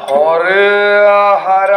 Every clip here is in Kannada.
ಹರ ಹರ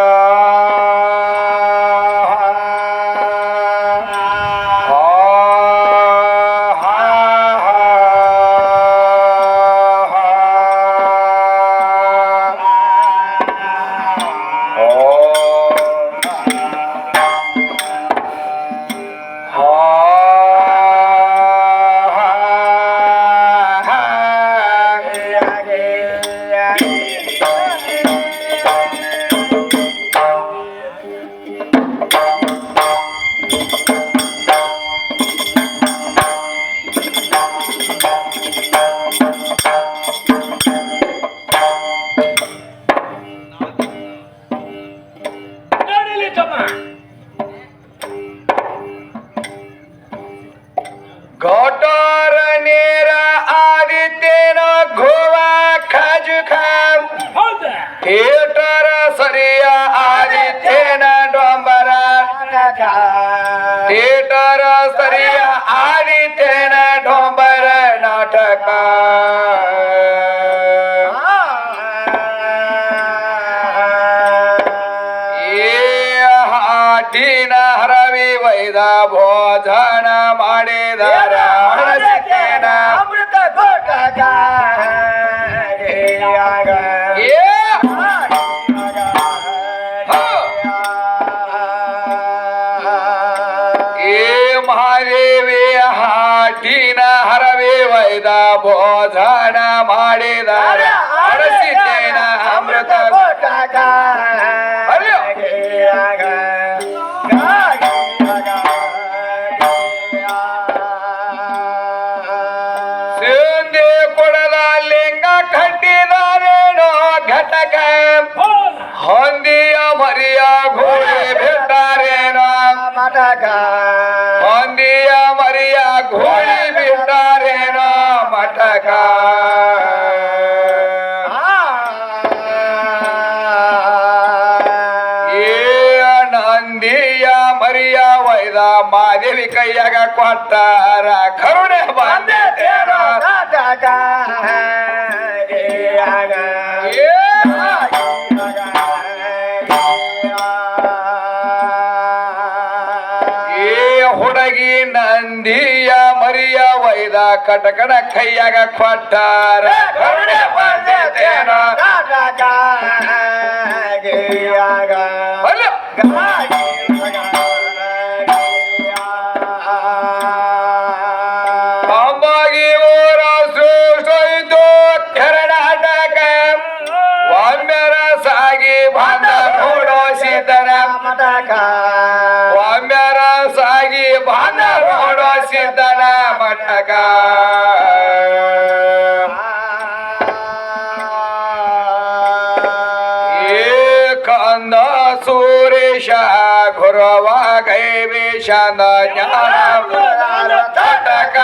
घोटर नेर आदित्यन घोवा खज खाम थिएटर सरिया आदित्यन डोंबर थिएटर सरिया आदित्यन डोंबर नाटक ಹಾಟಿನ ಹರವಿ ವೈದ ಭೋಜನ ಮಾಡಿದರ ಅಮೃತ ಘೋಟಕ ಮಹಾದೇವಿ ಹಾಟಿನ ಹರವಿ ವೈದ ಭೋಜನ ಮಾಡಿದರ ಅರಸಿದ್ದೇನ ಅಮೃತ ಘೋಟಕ ಸಿಂಧಿ ಕೊಡಲ ಲಿಂಗ ಕಟ್ಟಿದಾರೇನೋ ಘಟಕ ಹೊಂದಿಯ ಮರಿಯ ಘೋಡೆ ಬಿಟ್ಟಾರೇನೋ ಮಟಕ ಹೊಂದಿಯ ಮರಿಯ ಘೋಡೆ ಬಿಟ್ಟಾರೇನೋ ಮಟಕ ನಂದಿಯ ಮರಿಯ ವೈದ ಮಾದೇವಿ ಕೈಯಾಗ ಕೊಟ್ಟಾರ ಕರುಣೆ ಬಂದೇನ ನಾಟಕ ಹುಡುಗಿ ನಂದಿಯ ಮರಿಯ ವೈದ ಕಟಕಡ ಕೈಯಾಗ ಕೊಟ್ಟಾರ ಕರುಣೆ ಬಂದೇನ ನಾಟಕ ಅಂಬಾಗಿ ಊರ ಸೃಷ್ಟಿತು ಕರ್ನಾಟಕ ಒಮ್ಮೆರ ಸಾಗಿ ಬಂದ ನೋಡೋಸಿದನ ಮಟಕ ಒಮ್ಮೆರ ಸಾಗಿ ಬಂದ ನೋಡೋಸಿದನ ಮಟಕ ಕಂದ ಸುರೇಶ ಗುರವ ಗೈವೇಶನ ಜ್ಞಾನ ತಟಕ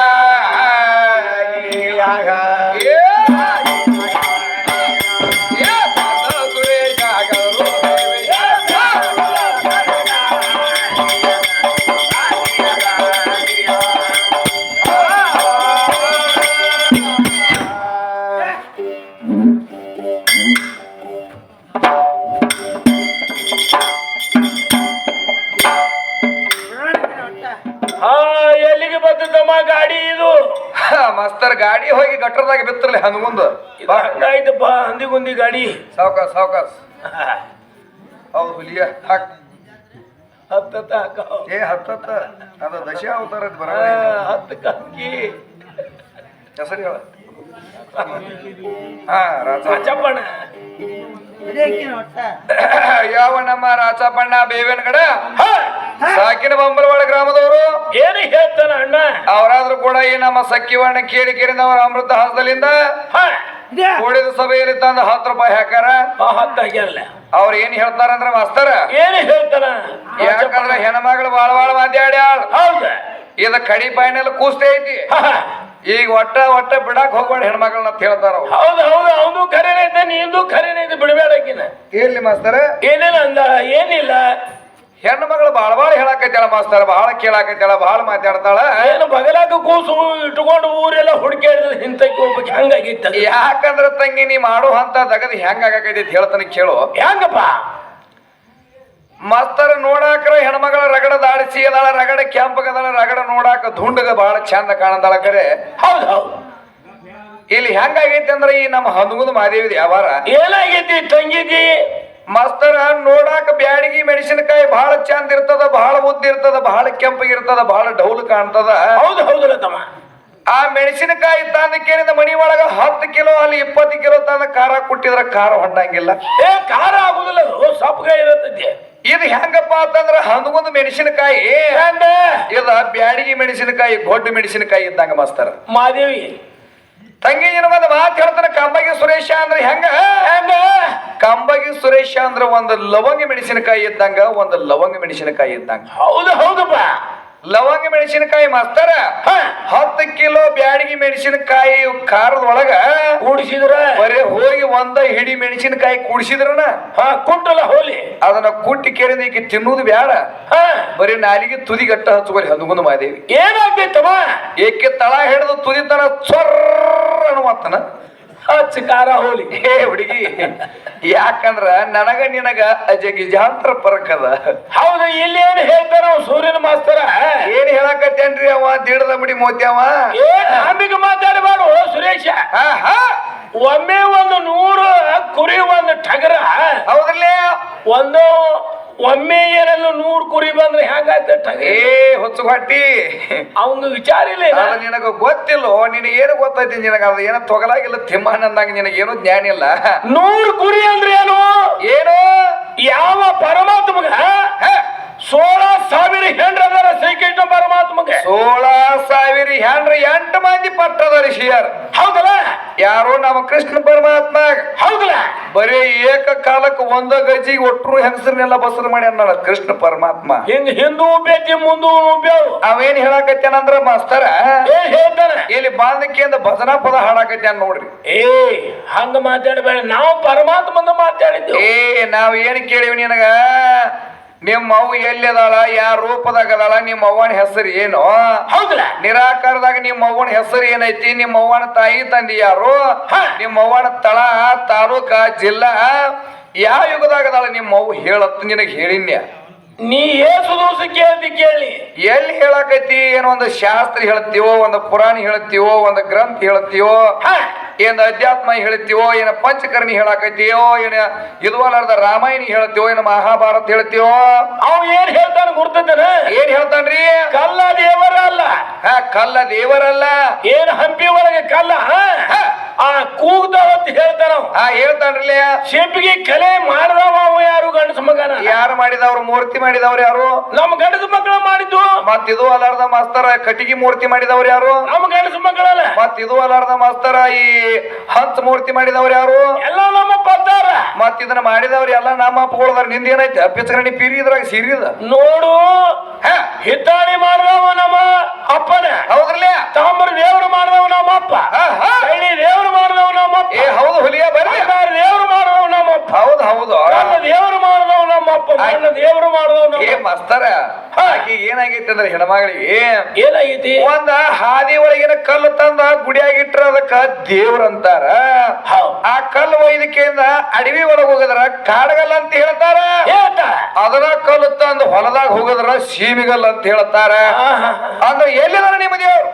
ಎಲ್ಲಿಗೆ ಬರ್ತದಮ್ಮ ಗಾಡಿ ಇದು ಮಸ್ತರ್ ಗಾಡಿ ಹೋಗಿ ಗಟ್ಟರದಾಗ ಬಿತ್ತರಲಿ ಹಂದ್ಗುಂದ ಹಂಗಾಯ್ತಪ್ಪ ಹಂದಿಗುಂದಿ ಗಾಡಿ ಸಾವ್ಕಾಸ್ ಸಾವ್ಕಾಸ್ ಹೌದು ಹುಲಿಯ ಹಾಕ್ ಹತ್ತ ಏ ಹತ್ತತ್ತ ಅದ ದಶ ಅವತಾರ ಬರ ಹತ್ತು ಕಕ್ಕಿ ಹೆಸರು ಹೇಳ ಹಾ ರಾಜಪ್ಪಣ್ಣ ಯಾವ ನಮ್ಮ ರಾಚಪ್ಪಣ್ಣ ಬೇವೇನಗಡ ಸಾಕಿನ ಬೊಂಬಲವಾಡ ಗ್ರಾಮದವರು ಏನು ಹೇಳ್ತಾನ ಅಣ್ಣ ಅವರಾದ್ರೂ ಕೂಡ ಈ ನಮ್ಮ ಸಖಿವಣ್ಣ ಕೇಳಿಕೆರಿಂದ ಅವರ ಅಮೃತ ಹಸ್ತದಿಂದ ಕೂಡಿದ ಸಭೆಯಲ್ಲಿ ತಂದ 10 ರೂಪಾಯಿ ಹಾಕಾರ 10 ಆಗ್ಯಾರಲ್ಲ ಅವ್ರ ಏನ್ ಹೇಳ್ತಾರಂದ್ರ ಮಾಸ್ತರ ಏನು ಹೇಳ್ತಾನ ಯಾಕಂದ್ರ ಹೆಣ್ಮಗಳು ಬಾಳ ಮಾತಾಡ್ಯಾಳ ಹೌದ ಇದ ಕಡಿ ಪಾಯಿನಲ್ಲಿ ಕೂಸ್ತೆ ಐತಿ ಈಗ ಒಟ್ಟ ಬಿಡಾಕ್ ಹೋಗ್ಬೇಡ ಹೆಣ್ಮಗಳನ್ನ ಅಂತ ಹೇಳ್ತಾರ ಹೌದು ಅವನು ಖರೇನೈತೆ ನೀಂದು ಖರೇನೈತೆ ಬಿಡಬೇಡಕಿನ ಇರ್ಲಿ ಮಾಸ್ತರ ಏನೇನ ಅಂದ ಏನಿಲ್ಲ ಹೆಣ್ಣು ಮಗಳು ಬಾಳ ಹೇಳಾಕೈತಾಳ ಮಾಸ್ತರ, ಬಾಳ ಕೇಳಾಕೈತಾಳ, ಬಾಳ ಮಾತಾಡ್ತಾಳ. ಏನು ಬಗಲಾಗ ಕೂಸು ಇಟ್ಕೊಂಡು ಊರೆಲ್ಲ ಹುಡುಕಾಡಿದ್ರೆ ಹಿಂತಕ್ಕೆ ಹೋಗ್ಬೇಕು ಹಂಗಾಗಿತ್ತ. ಯಾಕಂದ್ರ ತಂಗಿ ನೀ ಮಾಡೋ ಅಂತ ತಗದ್ ಹೆಂಗ ಆಗಾಕೈತಿ ಹೇಳ್ತಾನೆ ಕೇಳು. ಹೆಂಗಪ್ಪ ಮಾಸ್ತರ ನೋಡಾಕ್ರ ಹೆಣ್ಮಗಳ ರಗಡ ದಾಡಿಸಿ ಅದಾಳ, ರಗಡ ಕೆಂಪಗದಾಳ, ರಗಡ ನೋಡಾಕ ದುಂಡಗ ಬಹಳ ಚಂದ ಕಾಣದಾಳ. ಕರೆ ಹೌದು ಹೌದು. ಇಲ್ಲಿ ಹೆಂಗಾಗೈತಿ ಅಂದ್ರ ಈ ನಮ್ಮ ಹನುಗುದ ಮಾದೇವಿದ ಯಾವಾರ ಏನಾಗೈತಿ ತಂಗಿದಿ ಮಾಸ್ತರ ನೋಡಾಕ ಬ್ಯಾಡಗಿ ಮೆಣಸಿನಕಾಯಿ ಬಹಳ ಚಂದ ಇರ್ತದ, ಬಹಳ ಉದ್ದ ಇರ್ತದ, ಬಹಳ ಕೆಂಪಗಿರ್ತದ, ಬಹಳ ಡೌಲ್ ಕಾಣ್ತದ. ಹೌದು ಹೌದಲ್ಲ ತಮ್ಮ. ಆ ಮೆಣಸಿನಕಾಯಿ ತಂದಕ್ಕೇನಿಂದ ಮನಿ ಒಳಗ 10 ಕಿಲೋ ಅಲ್ಲಿ 20 ಕಿಲೋ ತಂದ ಖಾರ ಕೊಟ್ಟಿದ್ರ ಖಾರ ಹೊಂಡಂಗಿಲ್ಲ. ಖಾರ ಆಗುದಿಲ್ಲ, ಸಪ್ಪಗಾಯಿ ಇರತೈತಿ. ಇದು ಹೆಂಗಪ್ಪ ಅಂತಂದ್ರ ಹನುಗುಂದ ಮೆಣಸಿನಕಾಯಿ ಇದ ಬ್ಯಾಡಗಿ ಮೆಣಸಿನಕಾಯಿ ಗೊಡ್ಡ ಮೆಣಸಿನಕಾಯಿ ಇದ್ದಂಗ ಮಾಸ್ತರ. ಮಾದೇವಿ ತಂಗಿ ನಿನಗೊಂದು ಮಾತು ಹೇಳ್ತಾನೆ. ಕಂಬಗಿ ಸುರೇಶ ಅಂದ್ರೆ ಹೆಂಗ ಕಂಬಗಿ ಸುರೇಶ ಅಂದ್ರ ಒಂದು ಲವಂಗ ಮೆಣಸಿನಕಾಯಿ ಇದ್ದಂಗ, ಒಂದು ಲವಂಗ ಮೆಣಸಿನಕಾಯಿ ಇದ್ದಂಗ. ಹೌದು ಹೌದಪ್ಪ. ಲವಂಗ ಮೆಣಸಿನಕಾಯಿ ಮಾಸ್ತರ 10 ಕಿಲೋ ಬ್ಯಾಡಗಿ ಮೆಣಸಿನಕಾಯಿ ಖಾರದ ಒಳಗ ಕೂಡಿಸಿದ್ರ ಬರೇ ಹೋಗಿ ಒಂದ ಹಿಡಿ ಮೆಣಸಿನಕಾಯಿ ಕೂಡಿಸಿದ್ರನ ಕುಟ್ಟಲ್ಲ ಹೋಲಿ ಅದನ್ನ ಕುಟ್ಟಿ ಕೇಳಿದ ಈಗ ತಿನ್ನುವುದು ಬ್ಯಾಡ, ಬರೀ ನಾಲಿಗೆ ತುದಿಗಟ್ಟ ಹಚ್ಕೋರಿ ಹನುಗುಂದ ಮಾದೇವಿ. ಏನಾಗ್ತೈತಮ್ಮ ಏಕೆ ತಳ ಹಿಡಿದು ತುದಿ ತರ ಚೊರ್ರ ಅನ್ನುವತ್ತನ ಹಚ್ಚ ಖಾರ ಹೋಲಿ. ಹೇ ಹುಡುಗಿ, ಯಾಕಂದ್ರ ನನಗ ನಿನಗ ಅಜಗಿಜಾಂತರ ಪರಕದ. ಹೌದು. ಇಲ್ಲಿ ಏನ್ ಹೇಳ್ತಾರ ಸೂರ್ಯನ ಮಾಸ್ತರ? ಏನ್ ಹೇಳಕತ್ತೇನ್ರಿ ಅವ ದಿಡದ ಮುಡಿ ಮೋತ್ಯಾವ? ಏನ್ ಅಂಬಿಗೆ ಮಾತಾಡಬಾರು ಸುರೇಶ. ಒಮ್ಮೆ 100 ಕುರಿ ಒಂದು ಟಗರ ಹೌದ್ರಲ್ಲ, ಒಮ್ಮೆ ಏನೆಲ್ಲ 100 ಕುರಿ ಬಂದ್ರೆ ಹೆಂಗಾಯ್ತ ಟಗರ? ಹೊಚ್ಚು ಹೊಟ್ಟಿ ಅವಂಗ ವಿಚಾರ ಇಲ್ಲ. ಅದು ನಿನಗ ಗೊತ್ತಿಲ್ಲೋ, ನಿನಗೆ ಏನು ಗೊತ್ತೈತಿ? ನಿನಗ ಅದು ಏನೋ ತೊಗಲಾಗಿಲ್ಲ ತಿಮ್ಮಣ್ಣ ಅಂದಂಗ ನಿನಗೇನು ಜ್ಞಾನ ಇಲ್ಲ. 100 ಕುರಿ ಅಂದ್ರೆ ಏನು? ಏನು ಯಾವ ಪರಮಾತ್ಮಗ 16,000 ಹೆಂಡ್ರದಾರ ಶ್ರೀಕೃಷ್ಣ ಪರಮಾತ್ಮಗೆ. 16,000 ಹೆಂಡ್ರ 8 ಮಂದಿ ಪಟ್ಟದ ಋಷಿಯರ್. ಹೌದಲ್ಲ? ಯಾರೋ ನಮ್ಮ ಕೃಷ್ಣ ಪರಮಾತ್ಮ. ಹೌದಲ್ಲ? ಬರೀ ಏಕಕಾಲಕ್ಕೆ ಒಂದ ಗಜ್ಜಿಗೆ ಒಟ್ಟರು ಹೆಂಗಸರನ್ನೆಲ್ಲ ಬಸರು ಮಾಡಿ ಅನ್ನೋಣ ಕೃಷ್ಣ ಪರಮಾತ್ಮ. ಹಿಂಗ ಹಿಂದೂ ಬೇತಿ ಮುಂದೂ ಉಬ್ಬ್ಯಾವು. ಅವೇನ್ ಹೇಳಾಕತ್ತೇನಂದ್ರ ಮಾಸ್ತರ, ಏನ್ ಹೇಳ್ತಾನೆ? ಇಲ್ಲಿ ಬಾಂಧಕಿಯಿಂದ ಭಜನಾ ಪದ ಹಾಡಾಕತ್ತೇನ್ ನೋಡ್ರಿ. ಹಂಗ ಮಾತಾಡಬೇಡ, ನಾವು ಪರಮಾತ್ಮಂದ ಮಾತಾಡಿದ್ವಿ. ನಾವ್ ಏನ್ ಕೇಳಿವಿ ನಿನಗ? ನಿಮ್ಮ ಅವ್ವ ಎಲ್ಲಿ ಅದಾಳ, ಯಾವ ರೂಪದಾಗ ಅದಾಳ, ನಿಮ್ಮ ಅವ್ವನ ಹೆಸರು ಏನು? ಹೌದಲ್ಲ? ನಿರಾಕಾರದಾಗ ನಿಮ್ಮ ಅವ್ವನ ಹೆಸರು ಏನೈತಿ? ನಿಮ್ಮ ಅವ್ವನ ತಾಯಿ ತಂದಿ ಯಾರು? ನಿಮ್ಮ ಅವ್ವನ ತಳ, ತಾಲೂಕ, ಜಿಲ್ಲಾ ಯಾವ ಯುಗದಾಗ ಅದಾಳ ನಿಮ್ಮ ಅವ್ವ ಹೇಳತ್ ನಿನಗೆ ಹೇಳಿನ್ಯ. ನೀ ಏಸು ದೋಸ ಕೇಳಿ ಎಲ್ಲಿ ಹೇಳಾಕೈತಿ? ಏನೋ ಒಂದು ಶಾಸ್ತ್ರ ಹೇಳ್ತೀವೋ, ಒಂದು ಪುರಾಣ ಹೇಳ್ತೀವೋ, ಒಂದು ಗ್ರಂಥ ಹೇಳ್ತೀವೋ, ಏನ್ ಅಧ್ಯಾತ್ಮ ಹೇಳ್ತೀವೋ, ಏನ ಪಂಚಕರ್ಣಿ ಹೇಳಾಕೈತಿಯೋ, ಏನ ಇದುವಲ್ಲಾರ್ದ ರಾಮಾಯಣ ಹೇಳ್ತೀವೋ, ಏನ ಮಹಾಭಾರತ ಹೇಳ್ತೀವೋ? ಅವ್ ಏನ್ ಹೇಳ್ತಾನ ಗುರ್ತೇನ? ಏನ್ ಹೇಳ್ತಾನ್ರಿ? ಕಲ್ಲ ದೇವರ ಅಲ್ಲ. ಕಲ್ಲ ದೇವರಲ್ಲ. ಏನ್ ಹಂಪಿ ಒಳಗೆ ಕಲ್ಲ ಆ ಕೂಗ್ದಾವ ಅಂತ ಹೇಳ್ತಾನ. ಹೇಳ್ತಾನ್ರಿ. ಶಿಲ್ಪಿಗೆ ಕಲೆ ಮಾಡಿದವ ಅವ ಯಾರು? ಗಂಡಸ ಮಗನ. ಯಾರು ಮಾಡಿದವ್ರು? ಮೂರ್ತಿ ಮಾಡಿದವ್ರು ಯಾರು? ನಮ್ಮ ಗಂಡಸ ಮಕ್ಕಳ ಮಾಡಿದ್ದು. ಮತ್ ಇದು ಅಲ್ಲಾರ್ದ ಮಾಸ್ತರ ಕಟ್ಟಿಗೆ ಮೂರ್ತಿ ಮಾಡಿದವ್ರು ಯಾರು? ನಮ್ಮ ಗಂಡಸ ಮಕ್ಕಳಲ್ಲ. ಮತ್ ಇದು ಅಲ್ಲಾರ್ದ ಮಾಸ್ತರ ಈ ಹಂಚ ಮೂರ್ತಿ ಮಾಡಿದವ್ರು ಯಾರು? ಎಲ್ಲ ನಮ್ಮ ಪದ್ದಾರ. ಮತ್ ಇದನ್ನ ಮಾಡಿದವ್ರು ಎಲ್ಲ ನಮ್ಮ ಅಪ್ಪಗಳದಾರ. ನಿಂದ ಏನೈತಿ? ಅಪ್ಪಿಚರಣಿ ಪೀರಿ ಇದ್ರಾಗ ಸಿರಿದ ನೋಡು. ಹಿತ್ತಾಳಿ ಮಾಡಿದವ ನಮ್ಮ ಅಪ್ಪನ. ಹೌದ್ರಲ್ಲ? ತಾಂಬರ ದೇವರು ಮಾಡಿದವ ನಮ್ಮ ಅಪ್ಪ. ಕೈಲಿ ದೇವರು ಮಾಡಿದವ ನಮ್ಮ ಅಪ್ಪ. ಹೌದು ಹುಲಿಯ ಬರ್ರಿ. ದೇವರು ಮಾಡಿದವ ನಮ್ಮ ಅಪ್ಪ. ಹೌದು ಹೌದು. ದೇವರು ಮಾಡಿದವ ನಮ್ಮ ಅಪ್ಪ. ದೇವರು ಮಾಡಿದವ ಮಸ್ತರ. ಆಕಿ ಏನಾಗೈತಿ ಅಂದ್ರೆ ಹೆಣ್ಮಗಳಿಗೆ ಏನಾಗೈತಿ? ಒಂದ ಹಾದಿ ಒಳಗಿನ ಕಲ್ಲು ತಂದ ಗುಡಿಯಾಗಿಟ್ರ ಅದಕ್ಕ ದೇವ್ರಂತಾರ. ಆ ಕಲ್ಲು ಒಯ್ದಕ್ಕೆಯಿಂದ ಅಡವಿ ಒಳಗ ಹೋಗದ್ರ ಕಾಡಗಲ್ಲ ಅಂತ ಹೇಳ್ತಾರ. ಅದರ ಕಲ್ಲು ತಂದು ಹೊಲದಾಗ ಹೋಗದ್ರ ಸೀಮಿಗಲ್ಲ ಅಂತ ಹೇಳ್ತಾರ. ಅಂದ್ರೆ ಎಲ್ಲಿದಾರ ನಿಮ್ಮ ದೇವ್ರು?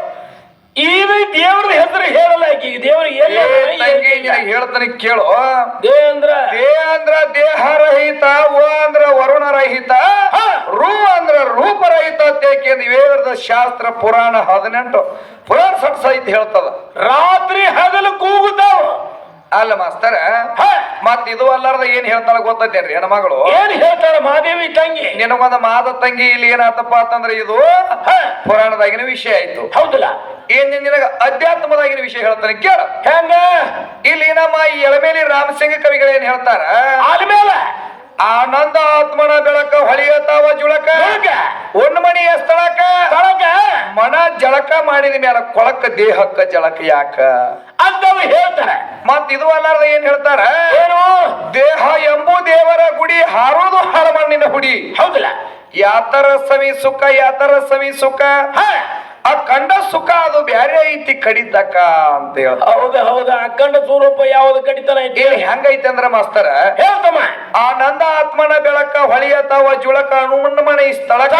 ಈಗ ದೇವ್ರ ಹೆಸರು ಹೇಳಲ್ಲ. ಈಗ ದೇವ್ರಿಗೆ ಹೇಳ್ತಾನೆ ಕೇಳು. ದೇ ಅಂದ್ರ ದೇಹ ರಹಿತ, ಓ ಅಂದ್ರ ವರುಣ ರಹಿತ, ರೂ ಅಂದ್ರ ರೂಪ ರಹಿತ ಅಂತ ವೇದ ಶಾಸ್ತ್ರ ಪುರಾಣ 18 ಪುರಾಣ ಸಹಿತ ಹೇಳ್ತದ. ರಾತ್ರಿ ಹಗಲು ಕೂಗುತ್ತಾವ. ಅಲ್ಲ ಮಾಸ್ತರ, ಮತ್ ಇದು ಅಲ್ಲಾರ್ದ ಏನ್ ಹೇಳ್ತಾಳ ಗೊತ್ತೈತೇನ್ರಿ ಹೆಣ್ಮಗಳು? ಏನ್ ಹೇಳ್ತಾಳ? ಮಾದೇವಿ ತಂಗಿ. ನಿನಗೊಂದ ಮಾದ ತಂಗಿ ಇಲ್ಲಿ ಏನಾತಪ್ಪ ಅಂತಂದ್ರೆ ಇದು ಪುರಾಣದಾಗಿನ ವಿಷಯ ಆಯ್ತು. ಹೌದಲ್ಲ? ಏನ್ ನಿನಗ ಅಧ್ಯಾತ್ಮದಾಗಿನ ವಿಷಯ ಹೇಳ್ತಾನೆ ಕೇಳ. ಹೆಂಗ? ಇಲ್ಲಿ ನಮ್ಮ ಈ ಎಳಮೇಲಿ ರಾಮಸಿಂಗ ಕವಿಗಳು ಏನ್ ಹೇಳ್ತಾರ? ಆದ್ಮೇಲೆ ಆನಂದ ಆತ್ಮನ ಬೆಳಕ ಹೊಳೆಯತಾವ ಜುಳಕ, ಉಣ್ಮಣಿಯ ಸ್ಥಳಕ ಮನ ಜಳಕ ಮಾಡಿದ ಮ್ಯಾಲ ಕೊಳಕ ದೇಹಕ್ಕ ಜಳಕ ಯಾಕ ಅಂತವ್ ಹೇಳ್ತಾರ. ಮತ್ ಇದು ಅಲ್ಲಾರ್ದ ಏನ್ ಹೇಳ್ತಾರ? ಏನು? ದೇಹ ಎಂಬು ದೇವರ ಗುಡಿ ಹುಡಿ ಹಾರೋದು ಹಾಳಮಣ್ಣಿನ ಹುಡಿ. ಹೌದಲ್ಲ? ಯಾತರ ಸವಿ ಸುಖ ಯಾತರ ಸವಿ ಸುಖ ಆ ಕಂಡ ಸುಖ ಅದು ಬ್ಯಾರೆ ಐತಿ ಕಡಿತಕ್ಕ ಅಂತ ಹೇಳ. ಹೌದ ಅಖಂಡ ಸ್ವರೂಪ ಯಾವ್ದು ಕಡಿತನ ಐತಿ? ಹೆಂಗೈತಿ ಅಂದ್ರ ಮಾಸ್ತರ ಹೇಳ್ತಮ್ಮ. ಆ ನಂದ ಆತ್ಮನ ಬೆಳಕ ಹೊಳಿಯತಾವ ಜುಳಕ ಹನುಮಣ್ಣ ಮನೆ ಈ ಸ್ಥಳಕ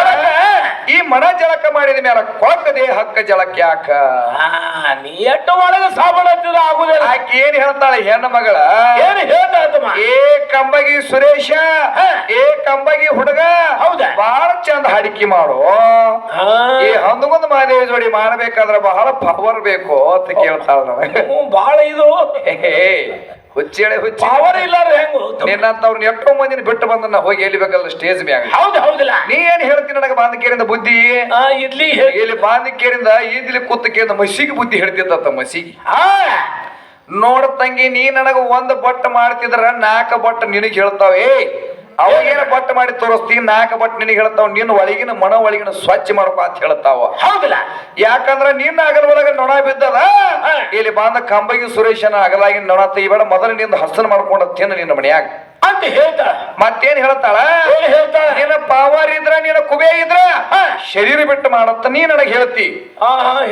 ಈ ಮನ ಜಳಕ ಮಾಡಿದ ಮೇಲೆ ಕೊಳಕ ದೇಹಕ್ಕ ಜಳಕ ಯಾಕ? ನೀ ಎಟ್ಟು ಒಳಗೆ ಸಾಬಣ ಆಗುದಿಲ್ಲ. ಆಕೆ ಏನ್ ಹೇಳ್ತಾಳೆ ಹೆಣ್ಣು ಮಗಳ? ಏನು ಹೇಳ್ತಾಳಮ್ಮ? ಏ ಕಂಬಗಿ ಸುರೇಶ ಏ ಕಂಬಗಿ ಹುಡುಗ ಹೌದಾ ಬಹಳ ಚಂದ ಹಾಡಿಕೆ ಮಾಡು. ಈ ಹಂದಗೊಂದು ಮಾದೇವಿ ಜೋಡಿ ಮಾಡಬೇಕಾದ್ರ ಬಹಳ ಪವರ್ ಬೇಕು ಅಂತ ಕೇಳ್ತಾಳ ನನಗೆ. ಬಹಳ ಇದು ಹುಚ್ಚೇಳೆ ಹುಚ್ಚಿ ಪವರ್ ಇಲ್ಲಾರ ಹೆಂಗು? ನಿನ್ನಂತವ್ರನ್ನ ಎಷ್ಟೋ ಮಂದಿನ ಬಿಟ್ಟು ಬಂದನ್ನ ಹೋಗಿ ಎಲ್ಲಿ ಬೇಕಲ್ಲ ಸ್ಟೇಜ್ ಮ್ಯಾಗ. ಹೌದಿಲ್ಲ? ನೀ ಏನ್ ಹೇಳ್ತೀನಿ ನನಗೆ ಬಾಂಧಿಕೇರಿಂದ ಬುದ್ಧಿ ಇಡ್ಲಿ ಇಲ್ಲಿ ಬಾಂಧಿಕೇರಿಂದ ಈದಿಲಿ ಕೂತಕೇರಿಂದ ಮಸಿಗೆ ಬುದ್ಧಿ ಹೇಳ್ತಿದ್ದ ಮಸಿಗೆ. ನೋಡ ತಂಗಿ ನೀ ನನಗ ಒಂದ್ ಬಟ್ ಮಾಡ್ತಿದ್ರ 4 ಬಟ್ ನಿನಗ್ ಹೇಳ್ತಾವೆ. ಅವಾಗೇನ ಬಟ್ ಮಾಡಿ ತೋರಿಸ್ತಿ 4 ಬಟ್ ನಿನಗೆ ಹೇಳ್ತಾವ. ನಿನ್ನ ಒಳಗಿನ ಮನ ಒಳಗಿನ ಸ್ವಚ್ಛ ಮಾಡ್ಕೊ ಅಂತ ಹೇಳ್ತಾವ. ಹೌದಿಲ್ಲ? ಯಾಕಂದ್ರ ನಿನ್ನ ಅಗಲ ಒಳಗ ನೊಣ ಬಿದ್ದದ. ಇಲ್ಲಿ ಬಾಂಧ ಕಂಬಗಿ ಸುರೇಶನ ಅಗಲಾಗಿನ ನೊಣ ತೆಗಿಬೇಡ, ಮೊದಲು ನಿಂದ ಹಸನ ಮಾಡ್ಕೊಂಡ ತಿನ್ನ ನಿನ್ನ ಮನ್ಯಾಗ ಅಂತ ಹೇಳ್ತಾಳ. ಮತ್ತೇನ್ ಹೇಳ್ತಾಳ? ನಿನ್ನ ಪಾವರ್ ಇದ್ರ ನಿನ್ನ ಕುಬೆ ಇದ್ರ ಶರೀರ ಬಿಟ್ಟು ಮಾಡತ್ತ ನೀ ನನಗೆ ಹೇಳ್ತಿ.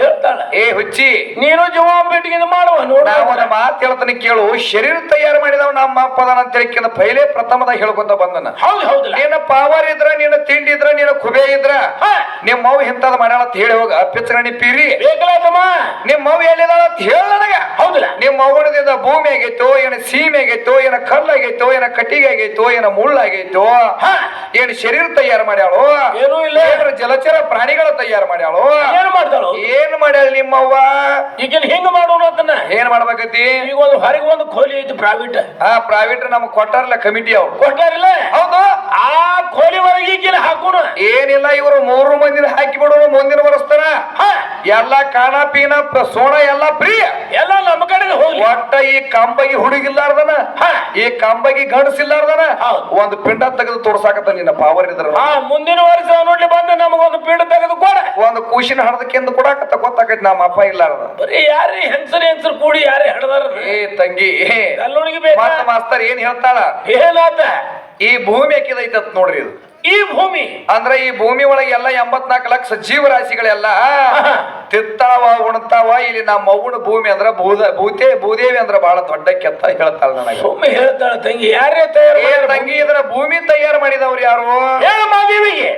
ಹೇಳ್ತಾಳ. ಏ ಹುಚ್ಚಿ ನೀನು ಜವಾಬ್ ಬಿಟ್ಟಿಗೆ ಮಾಡುವ ನೋಡ. ಒಂದು ಮಾತು ಹೇಳ್ತಾನೆ ಕೇಳು. ಶರೀರ ತಯಾರು ಮಾಡಿದವ ನಮ್ಮ ಅಪ್ಪದಾನ ಅಂತ ಹೇಳಿದ ಪೈಲೆ ಪ್ರಥಮದಾಗ ಹೇಳ್ಕೊಂತ ಬಂದನ. ಹೌದು. ನಿನ್ನ ಪಾವರ್ ಇದ್ರ ನಿನ್ನ ತಿಂಡಿ ಇದ್ರ ನಿನ್ನ ಕುಬೆ ಇದ್ರ ನಿಮ್ಮ ಮೌ ಇಂತದ ಮಾಡ್ಯಾಳ ಅಂತ ಹೇಳಿ ಹೋಗ ಪಿಚ್ಚಗಣಿ ಪೀರಿ ನಿಮ್ಮ ಮೌ ಎಲ್ಲಿದಾಳ ಅಂತ ಹೇಳ ನನಗ. ಹೌದಿಲ್ಲ? ನಿಮ್ಮ ಮೌನದಿಂದ ಭೂಮಿ ಆಗೈತೋ ಏನ ಸೀಮೆ ಆಗೈತೋ ಏನ ಕಲ್ಲಾಗೈತೋ ಏನ ಕಟ್ಟಿಗೆ ಆಗೈತೋ ಏನ ಮುಳ್ಳಾಗೈತೋ ಏನ್ ಶರೀರ ತಯಾರು ಮಾಡ್ಯಾಳು? ಏನೂ ಇಲ್ಲ. ಜಲಚರ ಪ್ರಾಣಿಗಳ ತಯಾರು ಮಾಡ್ಯಾಳು? ಏನು ಮಾಡ್ತಾಳು? ಏನ್ ಮಾಡ್ಯಾಳ ನಿಮ್ಮವ್ವ? ಈಗ ಹೆಂಗ ಮಾಡೋಣ ಅದನ್ನ? ಏನ್ ಮಾಡ್ಬೇಕತಿ? ಈಗ ಒಂದು ಹೊರಗೆ ಒಂದು ಖೋಲಿ ಐತಿ ಪ್ರೈವೇಟ್. ಪ್ರೈವೇಟ್ ನಮ್ಗೆ ಕೊಟ್ಟಾರಲ್ಲ ಕಮಿಟಿ ಅವ್ರು ಕೊಟ್ಟಾರಿಲ್ಲ. ಹೌದು. ಆ ಖೋಲಿ ಒಳಗೆ ಈಗ ಹಾಕೋಣ ಏನಿಲ್ಲ. ಇವರು 3 ಮಂದಿನ ಹಾಕಿ ಬಿಡೋಣ ಮುಂದಿನ ವರ್ಷತನ. ಎಲ್ಲ ಕಾಣ ಪೀನ ಸೋಣ ಎಲ್ಲ ಫ್ರೀ ಎಲ್ಲ ನಮ್ಮ ಕಡೆಗೆ ಹೋಗಿ. ಒಟ್ಟ ಈ ಕಂಬಗಿ ಹುಡುಗಿಲ್ಲಾರ್ದನ ಈ ಕಂಬಗಿ ಗಂಡಸಿಲ್ಲಾರ್ದನ ಒಂದು ಪಿಂಡ ತೆಗೆದು ತೋರ್ಸಾಕತ್ತ ನಿನ್ನ ಪಾವರ್ ಇದ್ರ. ಮುಂದಿನ ವರ್ಷ ನೋಡ್ಲಿ ಬಂದು ನಮಗೊಂದು ಪಿಂಡ ತೆಗೆದು ಕೊಡ. ಒಂದು ಕೂಸಿನ ಹಡದಕ್ಕೆಂದು ಕೊಡಾಕತ್ತ ಗೊತ್ತಾಕೈತಿ ನಮ್ಮ ಅಪ್ಪ ಇಲ್ಲಾರ್ದ. ಬರೀ ಯಾರೇ ಹೆಂಗಸರು ಕೂಡಿ ಯಾರೇ ಹಡದಾರ. ಏ ತಂಗಿ ಅಲ್ಲೋಣಿಗೆ ಬೇಕು. ಮಾಸ್ತರ್ ಏನ್ ಹೇಳ್ತಾಳ? ಏನಾದ? ಈ ಭೂಮಿ ಹಾಕಿದೈತತ್ ನೋಡ್ರಿ. ಇದು ಈ ಭೂಮಿ ಅಂದ್ರೆ ಈ ಭೂಮಿ ಒಳಗೆ ಎಲ್ಲ 84 ಲಕ್ಷ ಜೀವರಾಶಿಗಳೆಲ್ಲ ತಿತ್ತಾವ ಉಣ್ತಾವ. ಇಲ್ಲಿ ನಮ್ಮ ಅವ್ವನ ಭೂಮಿ ಅಂದ್ರ ಭೂದೇವಿ ಅಂದ್ರ ಬಹಳ ದೊಡ್ಡ ಕೆತ್ತ ಹೇಳ್ತಾಳ ನನಗೆ. ಭೂಮಿ ಹೇಳ್ತಾಳ ತಂಗಿ. ಯಾರೇ ತಯಾರು ತಂಗಿ ಇದ್ರ ಭೂಮಿ ತಯಾರು ಮಾಡಿದವ್ರು ಯಾರು?